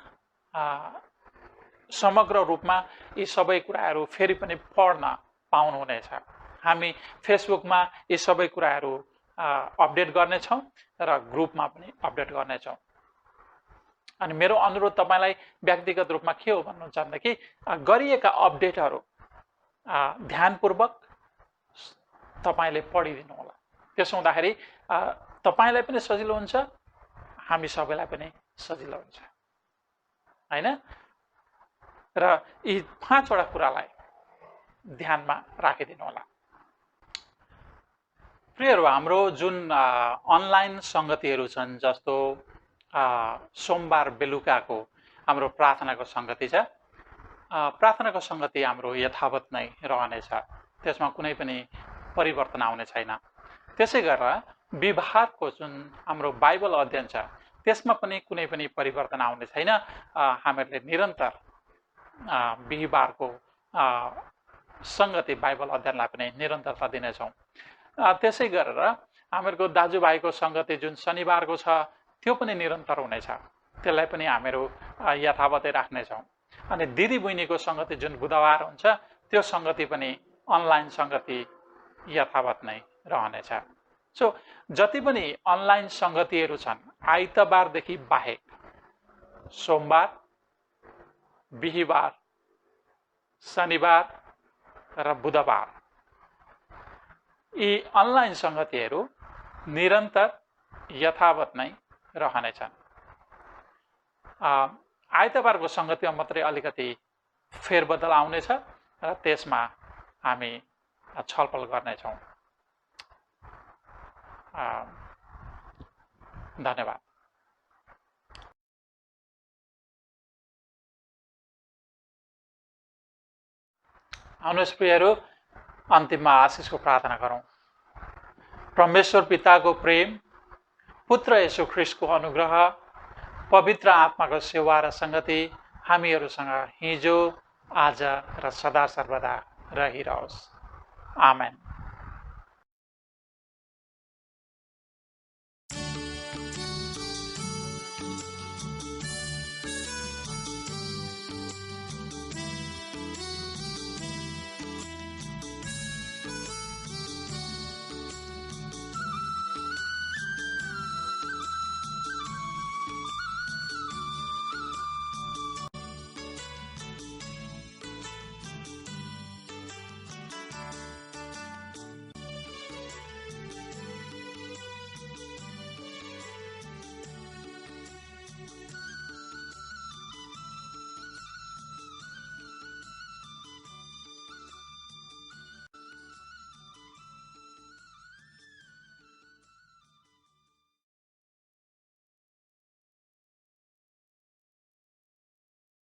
समग्र रूपमा यी सबै कुराहरू फेरि पनि पढ्न पाउनुहुनेछ। हामी फेसबुकमा यी सबै कुराहरू अपडेट गर्नेछौँ र ग्रुपमा पनि अपडेट गर्नेछौँ। अनि मेरो अनुरोध तपाईलाई व्यक्तिगत रूपमा के हो भन्नुहुन्छ भनेदेखि गरिएका अपडेटहरू ध्यानपूर्वक तपाईले पढिदिनु होला। त्यसो हुँदाखेरि तपाईलाई पनि सजिलो हुन्छ, हामी सबैलाई पनि सजिलो हुन्छ हैन। र यी 5 वटा कुरालाई ध्यानमा राखिदिनु होला। प्रियहरू, हाम्रो जुन अनलाइन संगतिहरू छन्, जस्तो सोमबार बेलुकाको हाम्रो प्रार्थनाको संगति छ, प्रार्थनाको संगति हाम्रो यथावत नै रहनेछ, त्यसमा कुनै पनि परिवर्तन आउने छैन। त्यसै गरेर बिहीबारको जुन हाम्रो बाइबल अध्ययन छ त्यसमा पनि कुनै पनि परिवर्तन आउने छैन। हामीहरूले निरन्तर बिहीबारको संगति बाइबल अध्ययनलाई पनि निरन्तरता दिनेछौँ। त्यसै गरेर हामीहरूको दाजुभाइको संगति जुन शनिबारको छ त्यो पनि निरन्तर हुनेछ, त्यसलाई पनि हामीहरू यथावतै राख्नेछौँ। अनि दिदी बहिनीको संगति जुन बुधबार हुन्छ त्यो संगति पनि अनलाइन संगति यथावत नै रहनेछ। सो जति पनि अनलाइन संगतिहरू छन्, आइतबारदेखि बाहेक सोमबार, बिहीबार, शनिबार र बुधबार यी अनलाइन संगतिहरू निरन्तर यथावत नै रहनेछन्। आइतबारको संगतिमा मात्रै अलिकति फेरबदल आउनेछ र त्यसमा हामी छलफल गर्नेछौँ। धन्यवाद। आउनुहोस् प्रियहरू, अन्तिममा आशिषको प्रार्थना गरौँ। परमेश्वर पिताको प्रेम, पुत्र येशू ख्रीष्टको अनुग्रह, पवित्र आत्माको सेवा र संगति हामीहरूसँग हिजो, आज र सदा सर्वदा रहिरहोस्। आमेन।